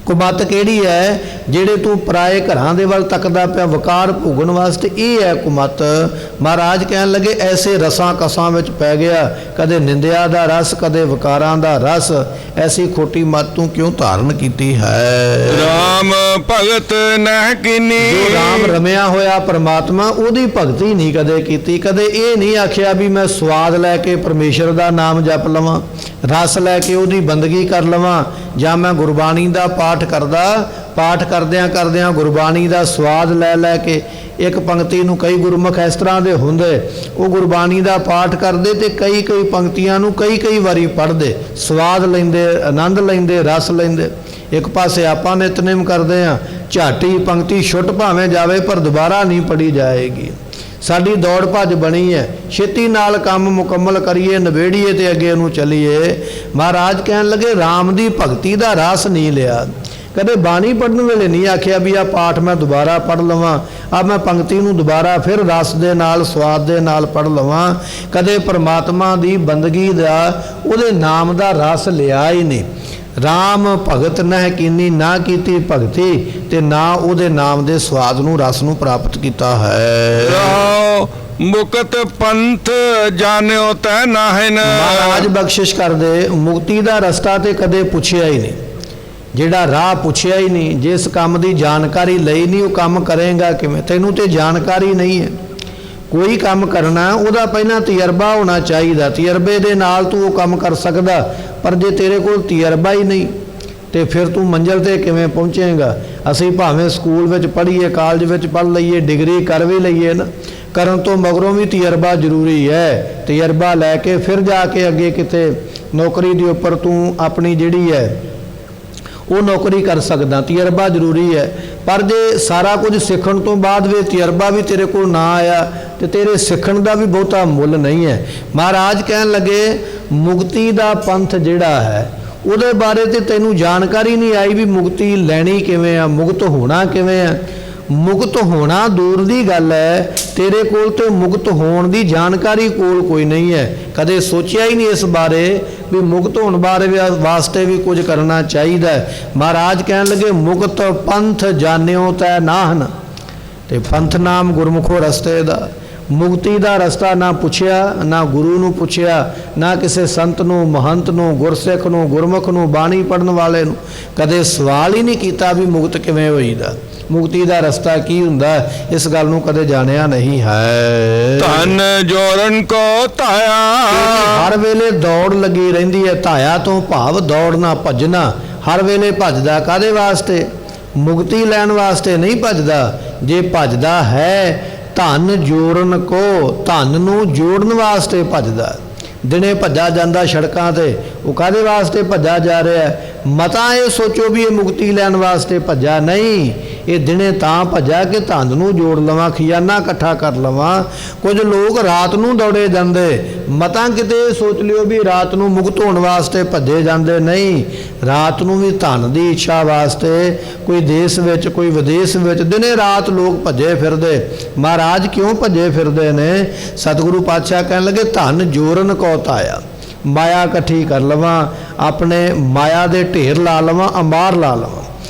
ਕੁਮਤ ਕਿਹੜੀ ਹੈ? ਜਿਹੜੇ ਤੂੰ ਪਰਾਏ ਘਰਾਂ ਦੇ ਵੱਲ ਤੱਕਦਾ ਪਿਆ ਵਕਾਰ ਭੋਗਣ ਵਾਸਤੇ, ਇਹ ਹੈ ਕੁਮਤ। ਮਹਾਰਾਜ ਕਹਿਣ ਲੱਗੇ ਐਸੇ ਰਸਾਂ ਕਸਾਂ ਵਿੱਚ ਪੈ ਗਿਆ, ਕਦੇ ਨਿੰਦਿਆ ਦਾ ਰਸ, ਕਦੇ ਵਕਾਰਾਂ ਦਾ ਰਸ, ਐਸੀ ਖੋਟੀ ਮੱਤ ਤੂੰ ਕਿਉਂ ਧਾਰਨ ਕੀਤੀ ਹੈ? ਰਾਮ ਭਗਤ ਨਹਿ ਕੀਨੀ, ਜੋ ਰਾਮ ਰਮਿਆ ਹੋਇਆ ਪਰਮਾਤਮਾ, ਉਹਦੀ ਭਗਤੀ ਨਹੀਂ ਕਦੇ ਕੀਤੀ। ਕਦੇ ਇਹ ਨਹੀਂ ਆਖਿਆ ਵੀ ਮੈਂ ਸਵਾਦ ਲੈ ਕੇ ਪਰਮੇਸ਼ਰ ਦਾ ਨਾਮ ਜਪ ਲਵਾਂ, ਰਸ ਲੈ ਕੇ ਉਹਦੀ ਬੰਦਗੀ ਕਰ ਲਵਾਂ, ਜਾਂ ਮੈਂ ਗੁਰਬਾਣੀ ਦਾ ਪਾਠ ਕਰਦਿਆਂ ਗੁਰਬਾਣੀ ਦਾ ਸਵਾਦ ਲੈ ਕੇ। ਇੱਕ ਪੰਕਤੀ ਨੂੰ ਕਈ ਗੁਰਮੁਖ ਇਸ ਤਰ੍ਹਾਂ ਦੇ ਹੁੰਦੇ, ਉਹ ਗੁਰਬਾਣੀ ਦਾ ਪਾਠ ਕਰਦੇ ਤੇ ਕਈ ਪੰਕਤੀਆਂ ਨੂੰ ਕਈ ਵਾਰੀ ਪੜ੍ਹਦੇ, ਸਵਾਦ ਲੈਂਦੇ, ਆਨੰਦ ਲੈਂਦੇ, ਰਸ ਲੈਂਦੇ। ਇੱਕ ਪਾਸੇ ਆਪਾਂ ਨਿਤਨੇਮ ਕਰਦੇ ਹਾਂ, ਝਾਟੀ ਪੰਕਤੀ ਛੁੱਟ ਭਾਵੇਂ ਜਾਵੇ ਪਰ ਦੁਬਾਰਾ ਨਹੀਂ ਪੜ੍ਹੀ ਜਾਏਗੀ। ਸਾਡੀ ਦੌੜ ਭੱਜ ਬਣੀ ਹੈ, ਛੇਤੀ ਨਾਲ ਕੰਮ ਮੁਕੰਮਲ ਕਰੀਏ, ਨਿਬੇੜੀਏ ਤੇ ਅੱਗੇ ਨੂੰ ਚੱਲੀਏ। ਮਹਾਰਾਜ ਕਹਿਣ ਲੱਗੇ ਰਾਮ ਦੀ ਭਗਤੀ ਦਾ ਰਸ ਨਹੀਂ ਲਿਆ। ਕਦੇ ਬਾਣੀ ਪੜ੍ਹਨ ਵੇਲੇ ਨਹੀਂ ਆਖਿਆ ਵੀ ਆਹ ਪਾਠ ਮੈਂ ਦੁਬਾਰਾ ਪੜ੍ਹ ਲਵਾਂ, ਆ ਮੈਂ ਪੰਕਤੀ ਨੂੰ ਦੁਬਾਰਾ ਫਿਰ ਰਸ ਦੇ ਨਾਲ, ਸਵਾਦ ਦੇ ਨਾਲ ਪੜ੍ਹ ਲਵਾਂ। ਕਦੇ ਪਰਮਾਤਮਾ ਦੀ ਬੰਦਗੀ ਦਾ, ਉਹਦੇ ਨਾਮ ਦਾ ਰਸ ਲਿਆ ਹੀ ਨਹੀਂ। ਰਾਮ ਭਗਤ ਨਹਿ ਕੀਨੀ, ਨਾ ਕੀਤੀ ਭਗਤੀ ਤੇ ਨਾ ਉਹਦੇ ਨਾਮ ਦੇ ਸਵਾਦ ਨੂੰ, ਰਸ ਨੂੰ ਪ੍ਰਾਪਤ ਕੀਤਾ ਹੈ। ਰਾਉ ਮੁਕਤ ਪੰਥ ਜਾਣਿਓ ਤੈ ਨਾਹਿਨ, ਮਹਾਰਾਜ ਬਖਸ਼ਿਸ਼ ਕਰਦੇ, ਮੁਕਤੀ ਦਾ ਰਸਤਾ ਤੇ ਕਦੇ ਪੁੱਛਿਆ ਹੀ ਨਹੀਂ, ਜਿਹੜਾ ਰਾਹ ਪੁੱਛਿਆ ਹੀ ਨਹੀਂ। ਜਿਸ ਕੰਮ ਦੀ ਜਾਣਕਾਰੀ ਲਈ ਨਹੀਂ, ਉਹ ਕੰਮ ਕਰੇਗਾ ਕਿਵੇਂ? ਤੈਨੂੰ ਤੇ ਜਾਣਕਾਰੀ ਨਹੀਂ ਹੈ। ਕੋਈ ਕੰਮ ਕਰਨਾ ਉਹਦਾ ਪਹਿਲਾਂ ਤਜਰਬਾ ਹੋਣਾ ਚਾਹੀਦਾ, ਤਜਰਬੇ ਦੇ ਨਾਲ ਤੂੰ ਉਹ ਕੰਮ ਕਰ ਸਕਦਾ। ਪਰ ਜੇ ਤੇਰੇ ਕੋਲ ਤਜਰਬਾ ਹੀ ਨਹੀਂ ਤੇ ਫਿਰ ਤੂੰ ਮੰਜ਼ਿਲ ਤੇ ਕਿਵੇਂ ਪਹੁੰਚੇਗਾ? ਅਸੀਂ ਭਾਵੇਂ ਸਕੂਲ ਵਿੱਚ ਪੜ੍ਹੀਏ, ਕਾਲਜ ਵਿੱਚ ਪੜ੍ਹ ਲਈਏ, ਡਿਗਰੀ ਕਰ ਵੀ ਲਈਏ ਨਾ, ਕਰਨ ਤੋਂ ਮਗਰੋਂ ਵੀ ਤਜਰਬਾ ਜ਼ਰੂਰੀ ਹੈ। ਤਜਰਬਾ ਲੈ ਕੇ ਫਿਰ ਜਾ ਕੇ ਅੱਗੇ ਕਿਤੇ ਨੌਕਰੀ ਦੇ ਉੱਪਰ ਤੂੰ ਆਪਣੀ ਜਿਹੜੀ ਹੈ ਉਹ ਨੌਕਰੀ ਕਰ ਸਕਦਾ, ਤਜਰਬਾ ਜ਼ਰੂਰੀ ਹੈ। ਪਰ ਜੇ ਸਾਰਾ ਕੁਝ ਸਿੱਖਣ ਤੋਂ ਬਾਅਦ ਵੀ ਤਜਰਬਾ ਵੀ ਤੇਰੇ ਕੋਲ ਨਾ ਆਇਆ ਤੇ ਤੇਰੇ ਸਿੱਖਣ ਦਾ ਵੀ ਬਹੁਤਾ ਮੁੱਲ ਨਹੀਂ ਹੈ। ਮਹਾਰਾਜ ਕਹਿਣ ਲੱਗੇ ਮੁਕਤੀ ਦਾ ਪੰਥ ਜਿਹੜਾ ਹੈ ਉਹਦੇ ਬਾਰੇ ਤੇ ਤੈਨੂੰ ਜਾਣਕਾਰੀ ਨਹੀਂ ਆਈ ਵੀ ਮੁਕਤੀ ਲੈਣੀ ਕਿਵੇਂ ਆ, ਮੁਕਤ ਹੋਣਾ ਕਿਵੇਂ ਆ। ਮੁਕਤ ਹੋਣਾ ਦੂਰ ਦੀ ਗੱਲ ਹੈ, ਤੇਰੇ ਕੋਲ ਤੇ ਮੁਕਤ ਹੋਣ ਦੀ ਜਾਣਕਾਰੀ ਕੋਲ ਕੋਈ ਨਹੀਂ ਹੈ। ਕਦੇ ਸੋਚਿਆ ਹੀ ਨਹੀਂ ਇਸ ਬਾਰੇ ਵੀ ਮੁਕਤ ਹੋਣ ਬਾਰੇ ਵਾਸਤੇ ਵੀ ਕੁਝ ਕਰਨਾ ਚਾਹੀਦਾ ਹੈ। ਮਹਾਰਾਜ ਕਹਿਣ ਲੱਗੇ ਮੁਕਤ ਪੰਥ ਜਾਣਿਓ ਤੈ ਨਾਹਨ, ਤੇ ਪੰਥ ਨਾਮ ਗੁਰਮੁਖੋ ਰਸਤੇ ਦਾ। ਮੁਕਤੀ ਦਾ ਰਸਤਾ ਨਾ ਪੁੱਛਿਆ, ਨਾ ਗੁਰੂ ਨੂੰ ਪੁੱਛਿਆ, ਨਾ ਕਿਸੇ ਸੰਤ ਨੂੰ, ਮਹੰਤ ਨੂੰ, ਗੁਰਸਿੱਖ ਨੂੰ, ਗੁਰਮੁਖ ਨੂੰ, ਬਾਣੀ ਪੜ੍ਹਨ ਵਾਲੇ ਨੂੰ। ਕਦੇ ਸਵਾਲ ਹੀ ਨਹੀਂ ਕੀਤਾ ਵੀ ਮੁਕਤ ਕਿਵੇਂ ਹੋਈਦਾ, ਮੁਕਤੀ ਦਾ ਰਸਤਾ ਕੀ ਹੁੰਦਾ, ਇਸ ਗੱਲ ਨੂੰ ਕਦੇ ਜਾਣਿਆ ਨਹੀਂ ਹੈ। ਧਨ ਜੋਰਨ ਕੋ ਧਾਇਆ, ਹਰ ਵੇਲੇ ਦੌੜ ਲੱਗੀ ਰਹਿੰਦੀ ਹੈ। ਧਾਇਆ ਤੋਂ ਭਾਵ ਦੌੜਨਾ, ਭੱਜਣਾ। ਹਰ ਵੇਲੇ ਭੱਜਦਾ ਕਾਹਦੇ ਵਾਸਤੇ? ਮੁਕਤੀ ਲੈਣ ਵਾਸਤੇ ਨਹੀਂ ਭੱਜਦਾ। ਜੇ ਭੱਜਦਾ ਹੈ ਧਨ ਜੋਰਨ ਕੋ, ਧਨ ਨੂੰ ਜੋੜਨ ਵਾਸਤੇ ਭੱਜਦਾ। ਦਿਨੇ ਭੱਜਾ ਜਾਂਦਾ ਸੜਕਾਂ ਤੇ, ਉਹ ਕਾਹਦੇ ਵਾਸਤੇ ਭੱਜਾ ਜਾ ਰਿਹਾ? ਮਤਾ ਇਹ ਸੋਚੋ ਵੀ ਇਹ ਮੁਕਤੀ ਲੈਣ ਵਾਸਤੇ ਭੱਜਾ ਨਹੀਂ, ਇਹ ਦਿਨੇ ਤਾਂ ਭੱਜਾ ਕਿ ਧਨ ਨੂੰ ਜੋੜ ਲਵਾਂ, ਖਜ਼ਾਨਾ ਇਕੱਠਾ ਕਰ ਲਵਾਂ। ਕੁਝ ਲੋਕ ਰਾਤ ਨੂੰ ਦੌੜੇ ਜਾਂਦੇ, ਮਤਾਂ ਕਿਤੇ ਸੋਚ ਲਿਓ ਵੀ ਰਾਤ ਨੂੰ ਮੁਕਤ ਹੋਣ ਵਾਸਤੇ ਭੱਜੇ ਜਾਂਦੇ, ਨਹੀਂ। ਰਾਤ ਨੂੰ ਵੀ ਧਨ ਦੀ ਇੱਛਾ ਵਾਸਤੇ, ਕੋਈ ਦੇਸ਼ ਵਿੱਚ, ਕੋਈ ਵਿਦੇਸ਼ ਵਿੱਚ, ਦਿਨੇ ਰਾਤ ਲੋਕ ਭੱਜੇ ਫਿਰਦੇ। ਮਹਾਰਾਜ ਕਿਉਂ ਭੱਜੇ ਫਿਰਦੇ ਨੇ? ਸਤਿਗੁਰੂ ਪਾਤਸ਼ਾਹ ਕਹਿਣ ਲੱਗੇ ਧਨ ਜੋਰਨ ਕੋ ਧਾਇਆ, ਮਾਇਆ ਇਕੱਠੀ ਕਰ ਲਵਾਂ, ਆਪਣੇ ਮਾਇਆ ਦੇ ਢੇਰ ਲਾ ਲਵਾਂ, ਅੰਬਾਰ ਲਾ ਲਵਾਂ,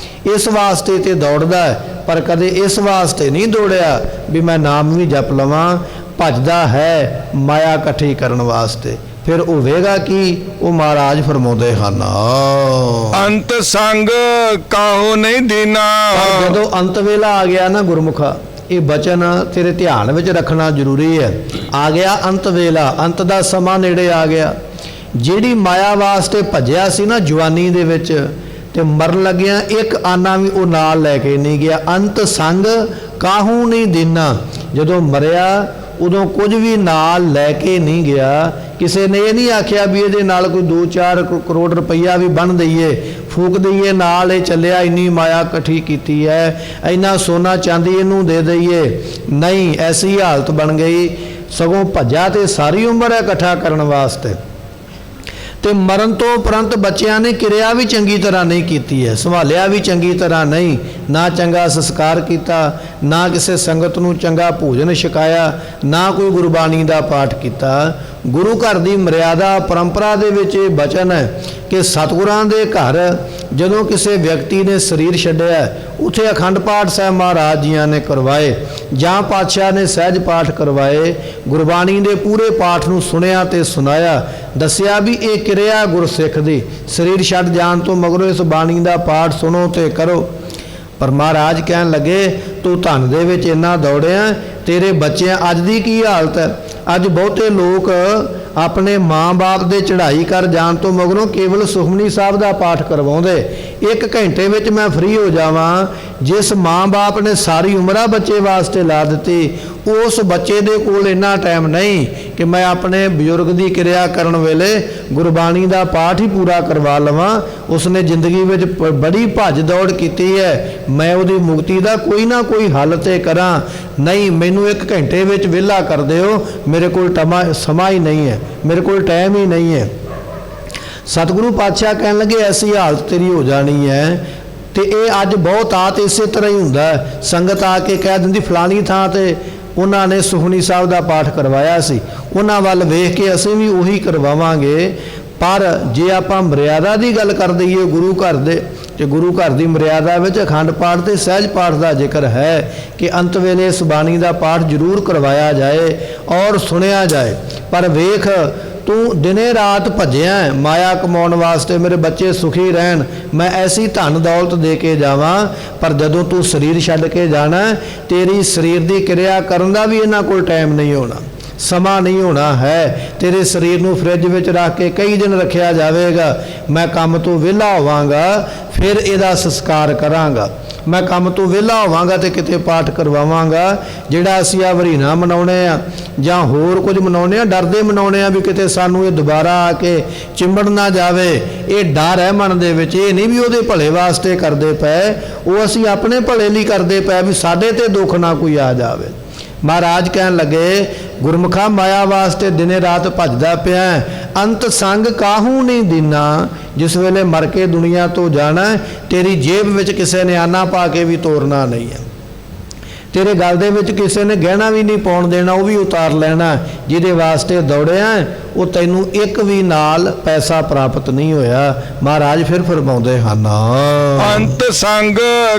ਇਸ ਵਾਸਤੇ ਤੇ ਦੌੜਦਾ ਹੈ। ਪਰ ਕਦੇ ਇਸ ਵਾਸਤੇ ਨਹੀਂ ਦੌੜਿਆ ਵੀ ਮੈਂ ਨਾਮ ਵੀ ਜਪ ਲਵਾਂ। ਭੱਜਦਾ ਹੈ ਮਾਇਆ ਇਕੱਠੀ ਕਰਨ ਵਾਸਤੇ। ਫਿਰ ਹੋਵੇਗਾ ਕੀ? ਉਹ ਮਹਾਰਾਜ ਫਰਮਾਉਂਦੇ ਹਨ ਅੰਤ ਸੰਗ ਕਾਹੂ ਨਹੀਂ ਦੀਨਾ, ਜਦੋਂ ਅੰਤ ਵੇਲਾ ਆ ਗਿਆ ਨਾ ਗੁਰਮੁਖਾ, ਇਹ ਬਚਨ ਤੇਰੇ ਧਿਆਨ ਵਿੱਚ ਰੱਖਣਾ ਜ਼ਰੂਰੀ ਹੈ। ਆ ਗਿਆ ਅੰਤ ਵੇਲਾ, ਅੰਤ ਦਾ ਸਮਾਂ ਨੇੜੇ ਆ ਗਿਆ। ਜਿਹੜੀ ਮਾਇਆ ਵਾਸਤੇ ਭੱਜਿਆ ਸੀ ਨਾ ਜਵਾਨੀ ਦੇ ਵਿੱਚ, ਤੇ ਮਰਨ ਲੱਗਿਆ ਇੱਕ ਆਨਾ ਵੀ ਉਹ ਨਾਲ ਲੈ ਕੇ ਨਹੀਂ ਗਿਆ। ਅੰਤ ਸੰਗ ਕਾਹੂ ਨਹੀਂ ਦੇਣਾ, ਜਦੋਂ ਮਰਿਆ ਉਦੋਂ ਕੁਝ ਵੀ ਨਾਲ ਲੈ ਕੇ ਨਹੀਂ ਗਿਆ। ਕਿਸੇ ਨੇ ਇਹ ਨਹੀਂ ਆਖਿਆ ਵੀ ਇਹਦੇ ਨਾਲ ਕੋਈ 2-4 ਕਰੋੜ ਰੁਪਈਆ ਵੀ ਬੰਨ ਦਈਏ, ਫੂਕ ਦਈਏ, ਨਾਲ ਇਹ ਚੱਲਿਆ, ਇੰਨੀ ਮਾਇਆ ਇਕੱਠੀ ਕੀਤੀ ਹੈ, ਇੰਨਾ ਸੋਨਾ ਚਾਂਦੀ ਇਹਨੂੰ ਦੇ ਦਈਏ। ਨਹੀਂ, ਐਸੀ ਹਾਲਤ ਬਣ ਗਈ। ਸਗੋਂ ਭੱਜਾ ਤੇ ਸਾਰੀ ਉਮਰ ਹੈ ਇਕੱਠਾ ਕਰਨ ਵਾਸਤੇ। ਤੇ ਮਰਨ ਤੋਂ ਉਪਰੰਤ ਬੱਚਿਆਂ ਨੇ ਕਿਰਿਆ ਵੀ ਚੰਗੀ ਤਰ੍ਹਾਂ ਨਹੀਂ ਕੀਤੀ ਹੈ, ਸੰਭਾਲਿਆ ਵੀ ਚੰਗੀ ਤਰ੍ਹਾਂ ਨਹੀਂ। ਨਾ ਚੰਗਾ ਸੰਸਕਾਰ ਕੀਤਾ, ਨਾ ਕਿਸੇ ਸੰਗਤ ਨੂੰ ਚੰਗਾ ਭੋਜਨ ਛਕਾਇਆ, ਨਾ ਕੋਈ ਗੁਰਬਾਣੀ ਦਾ ਪਾਠ ਕੀਤਾ। ਗੁਰੂ ਘਰ ਦੀ ਮਰਿਆਦਾ ਪਰੰਪਰਾ ਦੇ ਵਿੱਚ ਇਹ ਬਚਨ ਹੈ ਕਿ ਸਤਿਗੁਰਾਂ ਦੇ ਘਰ ਜਦੋਂ ਕਿਸੇ ਵਿਅਕਤੀ ਨੇ ਸਰੀਰ ਛੱਡਿਆ, ਉੱਥੇ ਅਖੰਡ ਪਾਠ ਸਾਹਿਬ ਮਹਾਰਾਜ ਜੀਆਂ ਨੇ ਕਰਵਾਏ ਜਾਂ ਪਾਤਸ਼ਾਹ ਨੇ ਸਹਿਜ ਪਾਠ ਕਰਵਾਏ। ਗੁਰਬਾਣੀ ਦੇ ਪੂਰੇ ਪਾਠ ਨੂੰ ਸੁਣਿਆ ਤੇ ਸੁਣਾਇਆ, ਦੱਸਿਆ ਵੀ ਇਹ ਕਿਰਿਆ ਗੁਰਸਿੱਖ ਦੀ, ਸਰੀਰ ਛੱਡ ਜਾਣ ਤੋਂ ਮਗਰੋਂ ਇਸ ਬਾਣੀ ਦਾ ਪਾਠ ਸੁਣੋ ਤੇ ਕਰੋ। ਪਰ ਮਹਾਰਾਜ ਕਹਿਣ ਲੱਗੇ, ਤੂੰ ਧਨ ਦੇ ਵਿੱਚ ਇੰਨਾ ਦੌੜਿਆ, ਤੇਰੇ ਬੱਚਿਆਂ ਅੱਜ ਦੀ ਕੀ ਹਾਲਤ ਹੈ। ਅੱਜ ਬਹੁਤੇ ਲੋਕ ਆਪਣੇ ਮਾਂ-ਬਾਪ ਦੇ ਚੜ੍ਹਾਈ ਕਰ ਜਾਣ ਤੋਂ ਮਗਰੋਂ ਕੇਵਲ ਸੁਖਮਨੀ ਸਾਹਿਬ ਦਾ ਪਾਠ ਕਰਵਾਉਂਦੇ। 1 ਘੰਟੇ ਵਿੱਚ ਮੈਂ ਫ੍ਰੀ ਹੋ ਜਾਵਾਂ। ਜਿਸ ਮਾਂ-ਬਾਪ ਨੇ ਸਾਰੀ ਉਮਰਾਂ ਬੱਚੇ ਵਾਸਤੇ ਲਾ ਦਿੱਤੀ, ਉਸ ਬੱਚੇ ਦੇ ਕੋਲ ਇੰਨਾ ਟਾਈਮ ਨਹੀਂ ਕਿ ਮੈਂ ਆਪਣੇ ਬਜ਼ੁਰਗ ਦੀ ਕਿਰਿਆ ਕਰਨ ਵੇਲੇ ਗੁਰਬਾਣੀ ਦਾ ਪਾਠ ਹੀ ਪੂਰਾ ਕਰਵਾ ਲਵਾਂ। ਉਸਨੇ ਜ਼ਿੰਦਗੀ ਵਿੱਚ ਬੜੀ ਭੱਜ ਦੌੜ ਕੀਤੀ ਹੈ, ਮੈਂ ਉਹਦੀ ਮੁਕਤੀ ਦਾ ਕੋਈ ਨਾ ਕੋਈ ਹੱਲ ਤੇ ਕਰਾਂ। ਨਹੀਂ, ਮੈਨੂੰ 1 ਘੰਟੇ ਵਿੱਚ ਵਿਹਲਾ ਕਰ ਦਿਓ, ਮੇਰੇ ਕੋਲ ਸਮਾਂ ਹੀ ਨਹੀਂ ਹੈ, ਮੇਰੇ ਕੋਲ ਟਾਈਮ ਹੀ ਨਹੀਂ ਹੈ। ਸਤਿਗੁਰੂ ਪਾਤਸ਼ਾਹ ਕਹਿਣ ਲੱਗੇ, ਐਸੀ ਹਾਲਤ ਤੇਰੀ ਹੋ ਜਾਣੀ ਹੈ। ਤੇ ਇਹ ਅੱਜ ਬਹੁਤ ਤੇ ਇਸੇ ਤਰ੍ਹਾਂ ਹੀ ਹੁੰਦਾ। ਸੰਗਤ ਆ ਕੇ ਕਹਿ ਦਿੰਦੀ ਫਲਾਣੀ ਥਾਂ ਤੇ ਉਹਨਾਂ ਨੇ ਸੁਖਮਨੀ ਸਾਹਿਬ ਦਾ ਪਾਠ ਕਰਵਾਇਆ ਸੀ, ਉਹਨਾਂ ਵੱਲ ਵੇਖ ਕੇ ਅਸੀਂ ਵੀ ਉਹੀ ਕਰਵਾਵਾਂਗੇ। ਪਰ ਜੇ ਆਪਾਂ ਮਰਿਆਦਾ ਦੀ ਗੱਲ ਕਰ ਦਈਏ ਗੁਰੂ ਘਰ ਦੇ, ਤੇ ਗੁਰੂ ਘਰ ਦੀ ਮਰਿਆਦਾ ਵਿੱਚ ਅਖੰਡ ਪਾਠ ਤੇ ਸਹਿਜ ਪਾਠ ਦਾ ਜ਼ਿਕਰ ਹੈ ਕਿ ਅੰਤ ਵੇਲੇ ਇਸ ਬਾਣੀ ਦਾ ਪਾਠ ਜ਼ਰੂਰ ਕਰਵਾਇਆ ਜਾਏ ਔਰ ਸੁਣਿਆ ਜਾਏ। ਪਰ ਵੇਖ, ਤੂੰ ਦਿਨੇ ਰਾਤ ਭੱਜਿਆ ਮਾਇਆ ਕਮਾਉਣ ਵਾਸਤੇ, ਮੇਰੇ ਬੱਚੇ ਸੁਖੀ ਰਹਿਣ, ਮੈਂ ਐਸੀ ਧਨ ਦੌਲਤ ਦੇ ਕੇ ਜਾਵਾਂ। ਪਰ ਜਦੋਂ ਤੂੰ ਸਰੀਰ ਛੱਡ ਕੇ ਜਾਣਾ, ਤੇਰੀ ਸਰੀਰ ਦੀ ਕਿਰਿਆ ਕਰਨ ਦਾ ਵੀ ਇਹਨਾਂ ਕੋਲ ਟਾਈਮ ਨਹੀਂ ਹੋਣਾ, ਸਮਾਂ ਨਹੀਂ ਹੋਣਾ ਹੈ। ਤੇਰੇ ਸਰੀਰ ਨੂੰ ਫਰਿੱਜ ਵਿੱਚ ਰੱਖ ਕੇ ਕਈ ਦਿਨ ਰੱਖਿਆ ਜਾਵੇਗਾ। ਮੈਂ ਕੰਮ ਤੋਂ ਵਿਹਲਾ ਹੋਵਾਂਗਾ, ਫਿਰ ਇਹਦਾ ਸੰਸਕਾਰ ਕਰਾਂਗਾ। ਮੈਂ ਕੰਮ ਤੋਂ ਵਿਹਲਾ ਹੋਵਾਂਗਾ ਤੇ ਕਿਤੇ ਪਾਠ ਕਰਵਾਵਾਂਗਾ। ਜਿਹੜਾ ਅਸੀਂ ਆ ਵਰੀਨਾ ਮਨਾਉਣੇ ਆ ਜਾਂ ਹੋਰ ਕੁਝ ਮਨਾਉਣੇ ਆ, ਡਰਦੇ ਮਨਾਉਣੇ ਆ ਵੀ ਕਿਤੇ ਸਾਨੂੰ ਇਹ ਦੁਬਾਰਾ ਆ ਕੇ ਚਿੰਬੜ ਨਾ ਜਾਵੇ। ਇਹ ਡਰ ਹੈ ਮਨ ਦੇ ਵਿੱਚ, ਇਹ ਨਹੀਂ ਵੀ ਉਹਦੇ ਭਲੇ ਵਾਸਤੇ ਕਰਦੇ ਪਏ, ਉਹ ਅਸੀਂ ਆਪਣੇ ਭਲੇ ਲਈ ਕਰਦੇ ਪਏ ਵੀ ਸਾਡੇ ਤੇ ਦੁੱਖ ਨਾ ਕੋਈ ਆ ਜਾਵੇ। ਮਹਾਰਾਜ ਕਹਿਣ ਲੱਗੇ, ਗੁਰਮੁਖਾ ਮਾਇਆ ਵਾਸਤੇ ਦਿਨੇ ਰਾਤ ਭੱਜਦਾ ਪਿਆ, ਅੰਤ ਸੰਗ ਕਾਹੂ ਨਹੀਂ ਦੇਣਾ। ਜਿਸ ਵੇਲੇ ਮਰ ਕੇ ਦੁਨੀਆ ਤੋਂ ਜਾਣਾ, ਤੇਰੀ ਜੇਬ ਵਿੱਚ ਕਿਸੇ ਨੇ ਆਨਾ ਪਾ ਕੇ ਵੀ ਤੋਰਨਾ ਨਹੀਂ ਹੈ। ਤੇਰੇ ਗਲ ਦੇ ਵਿੱਚ ਕਿਸੇ ਨੇ ਗਹਿਣਾ ਵੀ ਨਹੀਂ ਪਾਉਣ ਦੇਣਾ, ਉਹ ਵੀ ਉਤਾਰ ਲੈਣਾ। ਜਿਹਦੇ ਵਾਸਤੇ ਦੌੜਿਆ, ਉਹ ਤੈਨੂੰ ਇੱਕ ਵੀ ਨਾਲ ਪੈਸਾ ਪ੍ਰਾਪਤ ਨਹੀਂ ਹੋਇਆ। ਮਹਾਰਾਜ ਫਿਰ ਫਰਮਾਉਂਦੇ ਹਨ, ਅੰਤ ਸੰਗ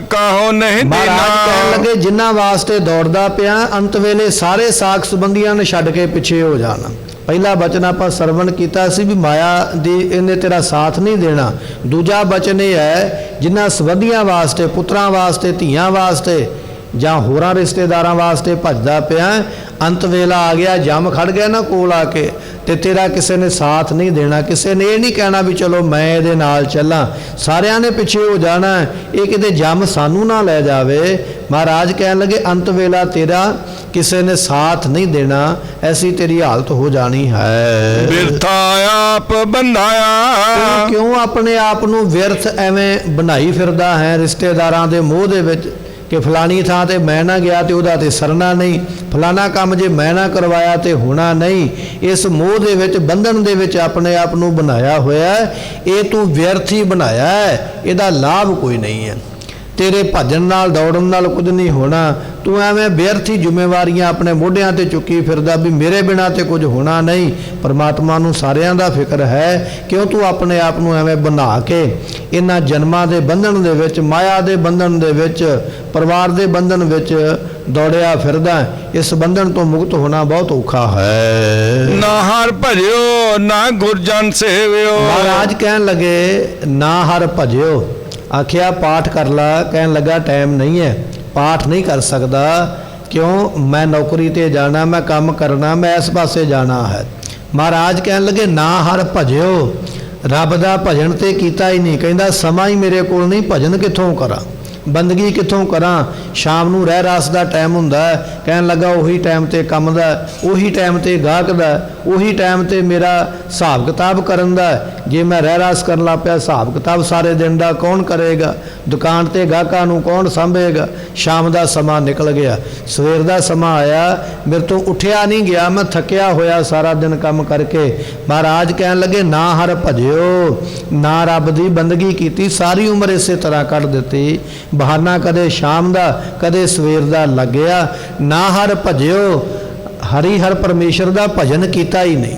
ਕਾਹੋ ਨਹੀਂ ਦੇਣਾ। ਮਹਾਰਾਜ ਕਹਿਣ ਲੱਗੇ, ਜਿਨ੍ਹਾਂ ਵਾਸਤੇ ਦੌੜਦਾ ਪਿਆ, ਅੰਤ ਵੇਲੇ ਸਾਰੇ ਸਾਕ ਸੰਬੰਧੀਆਂ ਨੇ ਛੱਡ ਕੇ ਪਿੱਛੇ ਹੋ ਜਾਣਾ। ਪਹਿਲਾ ਬਚਨ ਆਪਾਂ ਸਰਵਣ ਕੀਤਾ ਸੀ ਵੀ ਮਾਇਆ ਦੀ ਇਹਨੇ ਤੇਰਾ ਸਾਥ ਨਹੀਂ ਦੇਣਾ। ਦੂਜਾ ਬਚਨ ਇਹ ਹੈ, ਜਿਨ੍ਹਾਂ ਸੰਬੰਧੀਆਂ ਵਾਸਤੇ, ਪੁੱਤਰਾਂ ਵਾਸਤੇ, ਧੀਆਂ ਵਾਸਤੇ ਜਾਂ ਹੋਰਾਂ ਰਿਸ਼ਤੇਦਾਰਾਂ ਵਾਸਤੇ ਭੱਜਦਾ ਪਿਆ, ਅੰਤ ਵੇਲਾ ਆ ਗਿਆ, ਜੰਮ ਖੜ ਗਿਆ ਨਾ ਕੋਲ ਆ ਕੇ, ਤੇ ਤੇਰਾ ਕਿਸੇ ਨੇ ਸਾਥ ਨਹੀਂ ਦੇਣਾ। ਕਿਸੇ ਨੇ ਇਹ ਨਹੀਂ ਕਹਿਣਾ ਵੀ ਚਲੋ ਮੈਂ ਇਹਦੇ ਨਾਲ ਚੱਲਾਂ, ਸਾਰਿਆਂ ਨੇ ਪਿੱਛੇ ਹੋ ਜਾਣਾ, ਇਹ ਕਿਤੇ ਜੰਮ ਸਾਨੂੰ ਨਾ ਲੈ ਜਾਵੇ। ਮਹਾਰਾਜ ਕਹਿਣ ਲੱਗੇ, ਅੰਤ ਵੇਲਾ ਤੇਰਾ ਕਿਸੇ ਨੇ ਸਾਥ ਨਹੀਂ ਦੇਣਾ, ਐਸੀ ਤੇਰੀ ਹਾਲਤ ਹੋ ਜਾਣੀ ਹੈ। ਬਿਰਥਾ ਆਪ ਬੰਧਾਇਆ। ਕਿਉਂ ਆਪਣੇ ਆਪ ਨੂੰ ਵਿਅਰਥ ਐਵੇਂ ਬਣਾਈ ਫਿਰਦਾ ਹੈ ਰਿਸ਼ਤੇਦਾਰਾਂ ਦੇ ਮੋਹ ਦੇ ਵਿੱਚ ਕਿ ਫਲਾਣੀ ਥਾਂ ਤੇ ਮੈਂ ਨਾ ਗਿਆ ਤੇ ਉਹਦਾ ਤੇ ਸਰਨਾ ਨਹੀਂ, ਫਲਾਣਾ ਕੰਮ ਜੇ ਮੈਂ ਨਾ ਕਰਵਾਇਆ ਤੇ ਹੋਣਾ ਨਹੀਂ। ਇਸ ਮੋਹ ਦੇ ਵਿੱਚ, ਬੰਧਨ ਦੇ ਵਿੱਚ ਆਪਣੇ ਆਪ ਨੂੰ ਬਣਾਇਆ ਹੋਇਆ। ਇਹ ਤੂੰ ਵਿਅਰਥ ਹੀ ਬਣਾਇਆ ਹੈ, ਇਹਦਾ ਲਾਭ ਕੋਈ ਨਹੀਂ ਹੈ। ਤੇਰੇ ਭੱਜਣ ਨਾਲ ਦੌੜਨ ਨਾਲ ਕੁਝ ਨਹੀਂ ਹੋਣਾ। ਤੂੰ ਐਵੇਂ ਬੇਅਰਥੀ ਜ਼ਿੰਮੇਵਾਰੀਆਂ ਆਪਣੇ ਮੋਢਿਆਂ ਤੇ ਚੁੱਕੀ ਫਿਰਦਾ ਵੀ ਮੇਰੇ ਬਿਨਾਂ ਤੇ ਕੁਝ ਹੋਣਾ ਨਹੀਂ। ਪਰਮਾਤਮਾ ਨੂੰ ਸਾਰਿਆਂ ਦਾ ਫਿਕਰ ਹੈ, ਕਿਉਂ ਤੂੰ ਆਪਣੇ ਆਪ ਨੂੰ ਐਵੇਂ ਬਣਾ ਕੇ ਇਹਨਾਂ ਜਨਮਾਂ ਦੇ ਬੰਧਨ ਦੇ ਵਿੱਚ, ਮਾਇਆ ਦੇ ਬੰਧਨ ਦੇ ਵਿੱਚ, ਪਰਿਵਾਰ ਦੇ ਬੰਧਨ ਵਿੱਚ ਦੌੜਿਆ ਫਿਰਦਾ। ਇਸ ਬੰਧਨ ਤੋਂ ਮੁਕਤ ਹੋਣਾ ਬਹੁਤ ਔਖਾ ਹੈ। ਨਾ ਹਰ ਭਜਿਓ ਨਾ ਗੁਰਜਨ ਸੇਵਿਓ। ਮਹਾਰਾਜ ਕਹਿਣ ਲੱਗੇ, ਨਾ ਹਰ ਭਜਿਓ। ਆਖਿਆ ਪਾਠ ਕਰ ਲਾ, ਕਹਿਣ ਲੱਗਾ ਟਾਈਮ ਨਹੀਂ ਹੈ, ਪਾਠ ਨਹੀਂ ਕਰ ਸਕਦਾ। क्यों मैं नौकरी ते जाना, मैं काम करना, मैं इस पासे जाना है। महाराज कहन लगे ना हर भजियो, रब दा भजन ते कीता ही नहीं। कहंदा समा ही मेरे कोल नहीं, भजन कित्थों करा, बंदगी कित्थों करा। शाम नूं ਰਹਿ ਰਾਸ ਦਾ ਟਾਈਮ ਹੁੰਦਾ ਹੈ, ਕਹਿਣ ਲੱਗਾ ਉਹੀ ਟਾਈਮ ਤੇ ਕੰਮ ਦਾ, ਉਹੀ ਟਾਈਮ ਤੇ ਗਾਹਕ ਦਾ, ਉਹੀ ਟਾਈਮ ਤੇ ਮੇਰਾ ਹਿਸਾਬ ਕਿਤਾਬ ਕਰਨ ਦਾ। ਜੇ ਮੈਂ ਰਹਿ ਰਾਸ ਕਰਨ ਲੱਗ ਪਿਆ, ਹਿਸਾਬ ਕਿਤਾਬ ਸਾਰੇ ਦਿਨ ਦਾ ਕੌਣ ਕਰੇਗਾ, ਦੁਕਾਨ ਤੇ ਗਾਹਕਾਂ ਨੂੰ ਕੌਣ ਸੰਭੇਗਾ। ਸ਼ਾਮ ਦਾ ਸਮਾਂ ਨਿਕਲ ਗਿਆ, ਸਵੇਰ ਦਾ ਸਮਾਂ ਆਇਆ, ਮੇਰੇ ਤੋਂ ਉੱਠਿਆ ਨਹੀਂ ਗਿਆ, ਮੈਂ ਥੱਕਿਆ ਹੋਇਆ ਸਾਰਾ ਦਿਨ ਕੰਮ ਕਰਕੇ। ਮਹਾਰਾਜ ਕਹਿਣ ਲੱਗੇ ਨਾ ਹਰ ਭਜਿਓ, ਨਾ ਰੱਬ ਦੀ ਬੰਦਗੀ ਕੀਤੀ, ਸਾਰੀ ਉਮਰ ਇਸੇ ਤਰ੍ਹਾਂ ਕੱਢ ਦਿੱਤੀ। ਬਹਾਨਾ ਕਦੇ ਸ਼ਾਮ ਦਾ ਕਦੇ ਸਵੇਰ ਦਾ ਲੱਗਿਆ। ਨਾ ਹਰ ਭਜਿਓ, ਹਰੀ ਹਰ ਪਰਮੇਸ਼ਰ ਦਾ ਭਜਨ ਕੀਤਾ ਹੀ ਨਹੀਂ।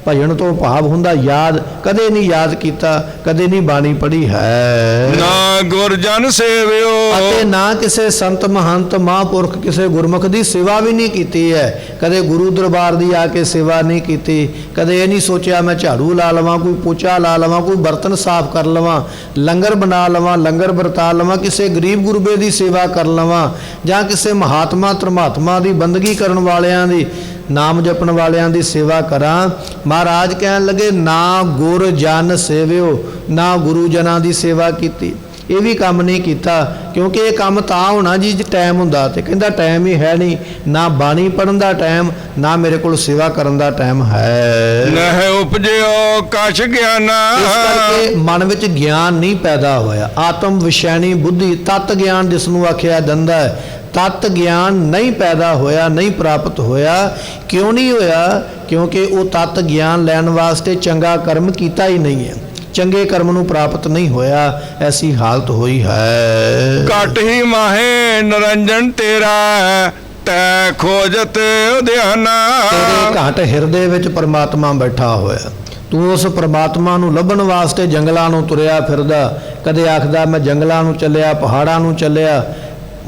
ਭਜਨ ਤੋਂ ਭਾਵ ਹੁੰਦਾ ਯਾਦ, ਕਦੇ ਨਹੀਂ ਯਾਦ ਕੀਤਾ, ਕਦੇ ਨਹੀਂ ਬਾਣੀ ਪੜ੍ਹੀ ਹੈ। ਨਾ ਗੁਰ ਜਨ ਸੇਵਿਓ, ਅਤੇ ਨਾ ਕਿਸੇ ਸੰਤ ਮਹੰਤ ਮਹਾਂਪੁਰਖ ਕਿਸੇ ਗੁਰਮੁਖ ਦੀ ਸੇਵਾ ਵੀ ਨਹੀਂ ਕੀਤੀ ਹੈ। ਕਦੇ ਗੁਰੂ ਦਰਬਾਰ ਦੀ ਆ ਕੇ ਸੇਵਾ ਨਹੀਂ ਕੀਤੀ। ਕਦੇ ਇਹ ਨਹੀਂ ਸੋਚਿਆ ਮੈਂ ਝਾੜੂ ਲਾ ਲਵਾਂ, ਕੋਈ ਪੋਚਾ ਲਾ ਲਵਾਂ, ਕੋਈ ਬਰਤਨ ਸਾਫ਼ ਕਰ ਲਵਾਂ, ਲੰਗਰ ਬਣਾ ਲਵਾਂ, ਲੰਗਰ ਵਰਤਾ ਲਵਾਂ, ਕਿਸੇ ਗਰੀਬ ਗੁਰਬੇ ਦੀ ਸੇਵਾ ਕਰ ਲਵਾਂ, ਜਾਂ ਕਿਸੇ ਮਹਾਤਮਾ ਧਰਮਾਤਮਾ ਦੀ ਬੰਦਗੀ ਕਰਨ ਵਾਲਿਆਂ ਦੀ, ਨਾਮ ਜਪਣ ਵਾਲਿਆਂ ਦੀ ਸੇਵਾ ਕਰਾਂ। ਮਹਾਰਾਜ ਕਹਿਣ ਲੱਗੇ ਨਾ ਗੁਰ ਜਨ ਸੇਵਿਓ, ਨਾ ਗੁਰੂ ਜਨਾਂ ਦੀ ਸੇਵਾ ਕੀਤੀ। ਇਹ ਵੀ ਕੰਮ ਨਹੀਂ ਕੀਤਾ, ਕਿਉਂਕਿ ਇਹ ਕੰਮ ਤਾਂ ਹੋਣਾ ਜੀ ਜੇ ਟਾਈਮ ਹੁੰਦਾ। ਤੇ ਕਹਿੰਦਾ ਟਾਈਮ ਹੀ ਹੈ ਨਹੀਂ, ਨਾ ਬਾਣੀ ਪੜ੍ਹਨ ਦਾ ਟਾਈਮ, ਨਾ ਮੇਰੇ ਕੋਲ ਸੇਵਾ ਕਰਨ ਦਾ ਟਾਈਮ ਹੈ। ਨਹਿ ਉਪਜਿਓ ਕਛ ਗਿਆਨਾ, ਇਸ ਕਰਕੇ ਮਨ ਵਿੱਚ ਗਿਆਨ ਨਹੀਂ ਪੈਦਾ ਹੋਇਆ। ਆਤਮ ਵਿਸ਼ੈਣੀ ਬੁੱਧੀ, ਤਤ ਗਿਆਨ ਜਿਸ ਨੂੰ ਆਖਿਆ ਜਾਂਦਾ ਹੈ, ਤਤ ਗਿਆਨ ਨਹੀਂ ਪੈਦਾ ਹੋਇਆ, ਨਹੀਂ ਪ੍ਰਾਪਤ ਹੋਇਆ। ਕਿਉਂ ਨਹੀਂ ਹੋਇਆ? ਕਿਉਂਕਿ ਉਹ ਤਤ ਗਿਆਨ ਲੈਣ ਵਾਸਤੇ ਚੰਗਾ ਕਰਮ ਕੀਤਾ ਹੀ ਨਹੀਂ ਹੈ, ਚੰਗੇ ਕਰਮ ਨੂੰ ਪ੍ਰਾਪਤ ਨਹੀਂ ਹੋਇਆ। ਐਸੀ ਹਾਲਤ ਹੋਈ ਹੈ। ਘਟ ਹੀ ਮਾਹੇ ਨਿਰੰਜਨ ਤੇਰਾ, ਤੈ ਖੋਜਤ ਉਧਿਆਨਾ। ਤੇਰੇ ਘਟ ਹਿਰਦੇ ਵਿੱਚ ਪਰਮਾਤਮਾ ਬੈਠਾ ਹੋਇਆ, ਤੂੰ ਉਸ ਪਰਮਾਤਮਾ ਨੂੰ ਲੱਭਣ ਵਾਸਤੇ ਜੰਗਲਾਂ ਨੂੰ ਤੁਰਿਆ ਫਿਰਦਾ। ਕਦੇ ਆਖਦਾ ਮੈਂ ਜੰਗਲਾਂ ਨੂੰ ਚੱਲਿਆ, ਪਹਾੜਾਂ ਨੂੰ ਚੱਲਿਆ,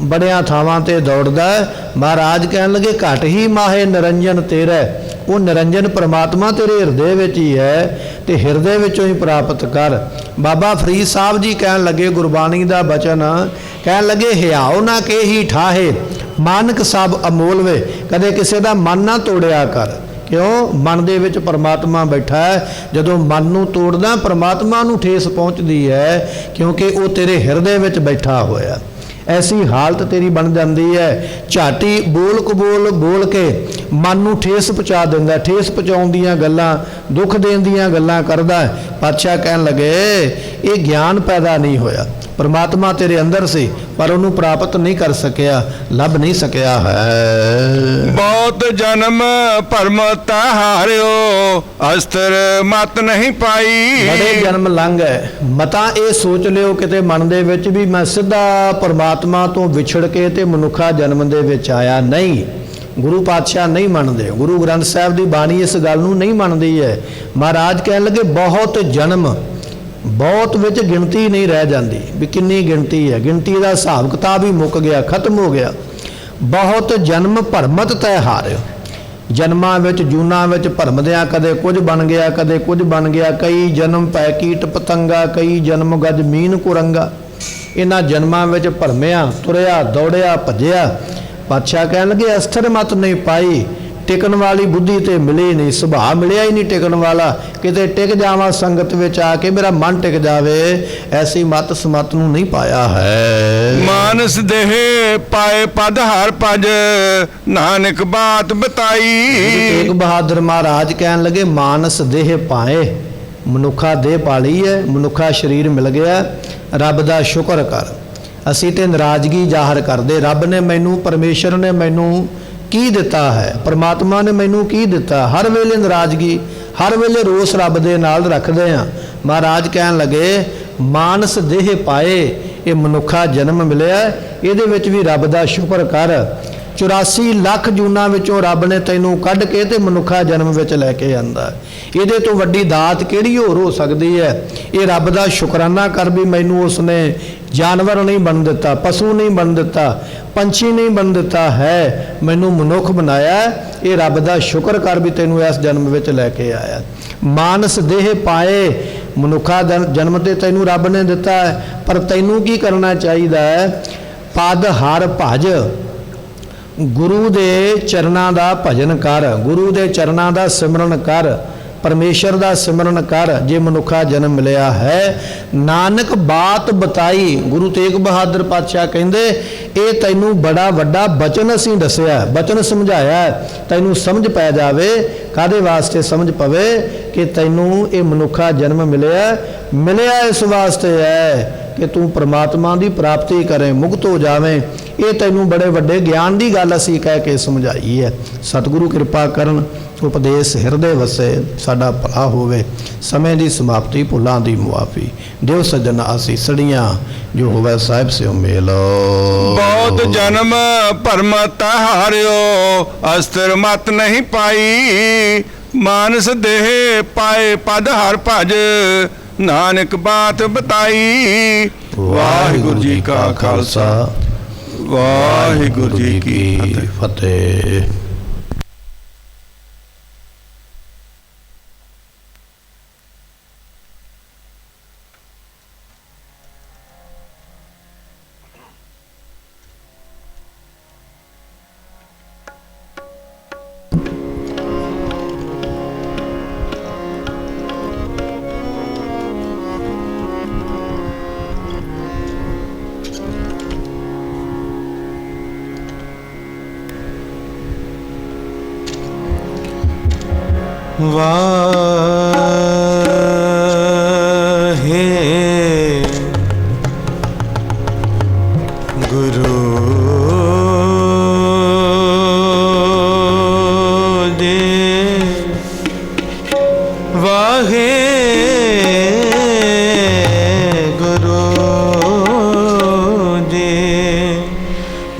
ਬੜਿਆਂ ਥਾਵਾਂ ਤੇ ਦੌੜਦਾ। ਮਹਾਰਾਜ ਕਹਿਣ ਲੱਗੇ ਘਟ ਹੀ ਮਾਹੇ ਨਿਰੰਜਨ ਤੇਰਾ, ਉਹ ਨਿਰੰਜਨ ਪਰਮਾਤਮਾ ਤੇਰੇ ਹਿਰਦੇ ਵਿੱਚ ਹੀ ਹੈ, ਤੇ ਹਿਰਦੇ ਵਿੱਚੋਂ ਹੀ ਪ੍ਰਾਪਤ ਕਰ। ਬਾਬਾ ਫਰੀਦ ਸਾਹਿਬ ਜੀ ਕਹਿਣ ਲੱਗੇ, ਗੁਰਬਾਣੀ ਦਾ ਬਚਨ ਕਹਿਣ ਲੱਗੇ ਹਿਆਉ ਨਾ ਕੇਹੀ ਠਾਹੇ, ਮਾਨਕ ਸਭ ਅਮੋਲ ਵੇ। ਕਦੇ ਕਿਸੇ ਦਾ ਮਨ ਨਾ ਤੋੜਿਆ ਕਰ। ਕਿਉਂ? ਮਨ ਦੇ ਵਿੱਚ ਪਰਮਾਤਮਾ ਬੈਠਾ ਹੈ। ਜਦੋਂ ਮਨ ਨੂੰ ਤੋੜਦਾ ਪਰਮਾਤਮਾ ਨੂੰ ਠੇਸ ਪਹੁੰਚਦੀ ਹੈ, ਕਿਉਂਕਿ ਉਹ ਤੇਰੇ ਹਿਰਦੇ ਵਿੱਚ ਬੈਠਾ ਹੋਇਆ। ਐਸੀ ਹਾਲਤ ਤੇਰੀ ਬਣ ਜਾਂਦੀ ਹੈ। ਝਾਟੀ ਬੋਲ ਕਬੋਲ ਬੋਲ ਕੇ ਮਨ ਨੂੰ ਠੇਸ ਪਹੁੰਚਾ ਦਿੰਦਾ। ਠੇਸ ਪਹੁੰਚਾਉਣ ਦੀਆਂ ਗੱਲਾਂ, ਦੁੱਖ ਦੇਣ ਦੀਆਂ ਗੱਲਾਂ ਕਰਦਾ। ਪਾਤਸ਼ਾਹ ਕਹਿਣ ਲੱਗੇ ਇਹ ਗਿਆਨ ਪੈਦਾ ਨਹੀਂ ਹੋਇਆ। ਪਰਮਾਤਮਾ ਤੇਰੇ ਅੰਦਰ ਸੀ, ਪਰ ਉਹਨੂੰ ਪ੍ਰਾਪਤ ਨਹੀਂ ਕਰ ਸਕਿਆ, ਲੱਭ ਨਹੀਂ ਸਕਿਆ ਹੈ। ਬਹੁਤ ਜਨਮ ਭਰਮ ਹਾਰਿਓ, ਅਸਥਿਰ ਮਤ ਨਹੀਂ ਪਾਈ। ਬੜੇ ਜਨਮ ਲੰਘ ਗਏ, ਮਤਾਂ ਇਹ ਸੋਚ ਲਿਓ ਕਿਤੇ ਮਨ ਦੇ ਵਿੱਚ ਵੀ ਮੈਂ ਸਿੱਧਾ ਪਰਮਾਤਮਾ ਤੋਂ ਵਿਛੜ ਕੇ ਤੇ ਮਨੁੱਖਾ ਜਨਮ ਦੇ ਵਿੱਚ ਆਇਆ। ਨਹੀਂ, ਗੁਰੂ ਪਾਤਸ਼ਾਹ ਨਹੀਂ ਮੰਨਦੇ। ਗੁਰੂ ਗ੍ਰੰਥ ਸਾਹਿਬ ਦੀ ਬਾਣੀ ਇਸ ਗੱਲ ਨੂੰ ਨਹੀਂ ਮੰਨਦੀ ਹੈ। ਮਹਾਰਾਜ ਕਹਿਣ ਲੱਗੇ ਬਹੁਤ ਜਨਮ, ਬਹੁਤ ਵਿੱਚ ਗਿਣਤੀ ਨਹੀਂ ਰਹਿ ਜਾਂਦੀ ਵੀ ਕਿੰਨੀ ਗਿਣਤੀ ਹੈ। ਗਿਣਤੀ ਦਾ ਹਿਸਾਬ ਕਿਤਾਬ ਹੀ ਮੁੱਕ ਗਿਆ, ਖਤਮ ਹੋ ਗਿਆ। ਬਹੁਤ ਜਨਮ ਭਰਮਤ ਤੈ ਹਾਰਿਓ, ਜਨਮਾਂ ਵਿੱਚ ਜੂਨਾਂ ਵਿੱਚ ਭਰਮਦਿਆਂ ਕਦੇ ਕੁਝ ਬਣ ਗਿਆ, ਕਦੇ ਕੁਝ ਬਣ ਗਿਆ। ਕਈ ਜਨਮ ਪੈ ਕੀਟ ਪਤੰਗਾ, ਕਈ ਜਨਮ ਗਜ ਮੀਨ ਕੁਰੰਗਾ। ਇਹਨਾਂ ਜਨਮਾਂ ਵਿੱਚ ਭਰਮਿਆ, ਤੁਰਿਆ, ਦੌੜਿਆ, ਭੱਜਿਆ। ਪਾਤਸ਼ਾਹ ਕਹਿਣ ਲੱਗੇ ਅਸਥਿਰ ਮਤ ਨਹੀਂ ਪਾਈ, ਟਿਕਣ ਵਾਲੀ ਬੁੱਧੀ ਤੇ ਮਿਲੀ ਨਹੀਂ, ਸੁਭਾਅ ਮਿਲਿਆ ਹੀ ਨਹੀਂ ਟਿਕਣ ਵਾਲਾ। ਕਿਤੇ ਟਿਕ ਜਾਵਾਂ ਸੰਗਤ ਵਿੱਚ ਆ ਕੇ, ਮੇਰਾ ਮਨ ਟਿਕ ਜਾਵੇ, ਐਸੀ ਮਤ ਸਮਤ ਨੂੰ ਨਹੀਂ ਪਾਇਆ ਹੈ। ਮਾਨਸ ਦੇਹ ਪਾਏ ਪਦ ਹਰ ਭਜ, ਨਾਨਕ ਬਾਤ ਬਤਾਈ। ਤੇਗ ਬਹਾਦਰ ਮਹਾਰਾਜ ਕਹਿਣ ਲੱਗੇ ਮਾਨਸ ਦੇਹ ਪਾਏ, ਮਨੁੱਖਾ ਦੇਹ ਪਾਲੀ ਹੈ, ਮਨੁੱਖਾ ਸਰੀਰ ਮਿਲ ਗਿਆ। ਰੱਬ ਦਾ ਸ਼ੁਕਰ ਕਰ। ਅਸੀਂ ਤੇ ਨਾਰਾਜ਼ਗੀ ਜ਼ਾਹਰ ਕਰਦੇ, ਰੱਬ ਨੇ ਮੈਨੂੰ, ਪਰਮੇਸ਼ਰ ਨੇ ਮੈਨੂੰ ਕੀ ਦਿੱਤਾ ਹੈ, ਪਰਮਾਤਮਾ ਨੇ ਮੈਨੂੰ ਕੀ ਦਿੱਤਾ। ਹਰ ਵੇਲੇ ਨਾਰਾਜ਼ਗੀ, ਹਰ ਵੇਲੇ ਰੋਸ ਰੱਬ ਦੇ ਨਾਲ ਰੱਖਦੇ ਹਾਂ। ਮਹਾਰਾਜ ਕਹਿਣ ਲੱਗੇ ਮਾਨਸ ਦੇਹ ਪਾਏ, ਇਹ ਮਨੁੱਖਾ ਜਨਮ ਮਿਲਿਆ, ਇਹਦੇ ਵਿੱਚ ਵੀ ਰੱਬ ਦਾ ਸ਼ੁਕਰ ਕਰ। 84 ਲੱਖ ਜੂਨਾਂ ਵਿੱਚੋਂ ਰੱਬ ਨੇ ਤੈਨੂੰ ਕੱਢ ਕੇ ਤੇ ਮਨੁੱਖਾ ਜਨਮ ਵਿੱਚ ਲੈ ਕੇ ਆਂਦਾ। ਇਹਦੇ ਤੋਂ ਵੱਡੀ ਦਾਤ ਕਿਹੜੀ ਹੋਰ ਹੋ ਸਕਦੀ ਹੈ? ਇਹ ਰੱਬ ਦਾ ਸ਼ੁਕਰਾਨਾ ਕਰ ਵੀ ਮੈਨੂੰ ਉਸਨੇ ਜਾਨਵਰ ਨਹੀਂ ਬਣ ਦਿੱਤਾ, ਪਸ਼ੂ ਨਹੀਂ ਬਣ ਦਿੱਤਾ, ਪੰਛੀ ਨਹੀਂ ਬਣ ਦਿੱਤਾ ਹੈ, ਮੈਨੂੰ ਮਨੁੱਖ ਬਣਾਇਆ। ਇਹ ਰੱਬ ਦਾ ਸ਼ੁਕਰ ਕਰ ਵੀ ਤੈਨੂੰ ਇਸ ਜਨਮ ਵਿੱਚ ਲੈ ਕੇ ਆਇਆ। ਮਾਨਸ ਦੇਹ ਪਾਏ, ਮਨੁੱਖਾ ਜਨਮ ਤੇ ਤੈਨੂੰ ਰੱਬ ਨੇ ਦਿੱਤਾ ਹੈ, ਪਰ ਤੈਨੂੰ ਕੀ ਕਰਨਾ ਚਾਹੀਦਾ ਹੈ? ਪਦ ਹਰ ਭਜ, ਗੁਰੂ ਦੇ ਚਰਨਾਂ ਦਾ ਭਜਨ ਕਰ, ਗੁਰੂ ਦੇ ਚਰਨਾਂ ਦਾ ਸਿਮਰਨ ਕਰ, ਪਰਮੇਸ਼ਰ ਦਾ ਸਿਮਰਨ ਕਰ ਜੇ ਮਨੁੱਖਾ ਜਨਮ ਮਿਲਿਆ ਹੈ। ਨਾਨਕ ਬਾਤ ਬਤਾਈ, ਗੁਰੂ ਤੇਗ ਬਹਾਦਰ ਪਾਤਸ਼ਾਹ ਕਹਿੰਦੇ ਇਹ ਤੈਨੂੰ ਬੜਾ ਵੱਡਾ ਬਚਨ ਅਸੀਂ ਦੱਸਿਆ, ਬਚਨ ਸਮਝਾਇਆ, ਤੈਨੂੰ ਸਮਝ ਪੈ ਜਾਵੇ। ਕਾਹਦੇ ਵਾਸਤੇ ਸਮਝ ਪਵੇ ਕਿ ਤੈਨੂੰ ਇਹ ਮਨੁੱਖਾ ਜਨਮ ਮਿਲਿਆ, ਮਿਲਿਆ ਇਸ ਵਾਸਤੇ ਹੈ ਕਿ ਤੂੰ ਪ੍ਰਮਾਤਮਾ ਦੀ ਪ੍ਰਾਪਤੀ ਕਰੇ, ਮੁਕਤ ਹੋ ਜਾਵੇਂ। ਇਹ ਤੈਨੂੰ ਬੜੇ ਵੱਡੇ ਗਿਆਨ ਦੀ ਗੱਲ ਅਸੀਂ ਕਹਿ ਕੇ ਸਮਝਾਈ ਹੈ। ਸਤਿਗੁਰੂ ਕਿਰਪਾ ਕਰਨ, ਉਪਦੇਸ਼ ਹਿਰਦੇ ਵਸੇ, ਸਾਡਾ ਭਲਾ ਹੋਵੇ। ਸਮੇਂ ਦੀ ਸਮਾਪਤੀ, ਭੁੱਲਾਂ ਦੀ ਮੁਆਫੀ ਦਿਓ ਸੱਜਣ ਆਸੀਸੜੀਆਂ, ਜੋ ਹੋਵੇ ਸਾਹਿਬ ਸਿਓ ਮੇਲ। ਬਹੁਤ ਜਨਮ ਭਰਮ ਹਾਰਿਓ, ਅਸਤਰ ਮਤ ਨਹੀਂ ਪਾਈ। ਮਾਨਸ ਦੇਹ ਪਾਏ ਪਦ ਹਰ ਭਜ, ਨਾਨਕ ਬਾਤ ਬਤਾਈ। ਵਾਹਿਗੁਰੂ ਜੀ ਕਾ ਖਾਲਸਾ, ਵਾਹਿਗੁਰੂ ਜੀ ਕੀ ਫਤਿਹ। ਵਾਹਿਗੁਰੂ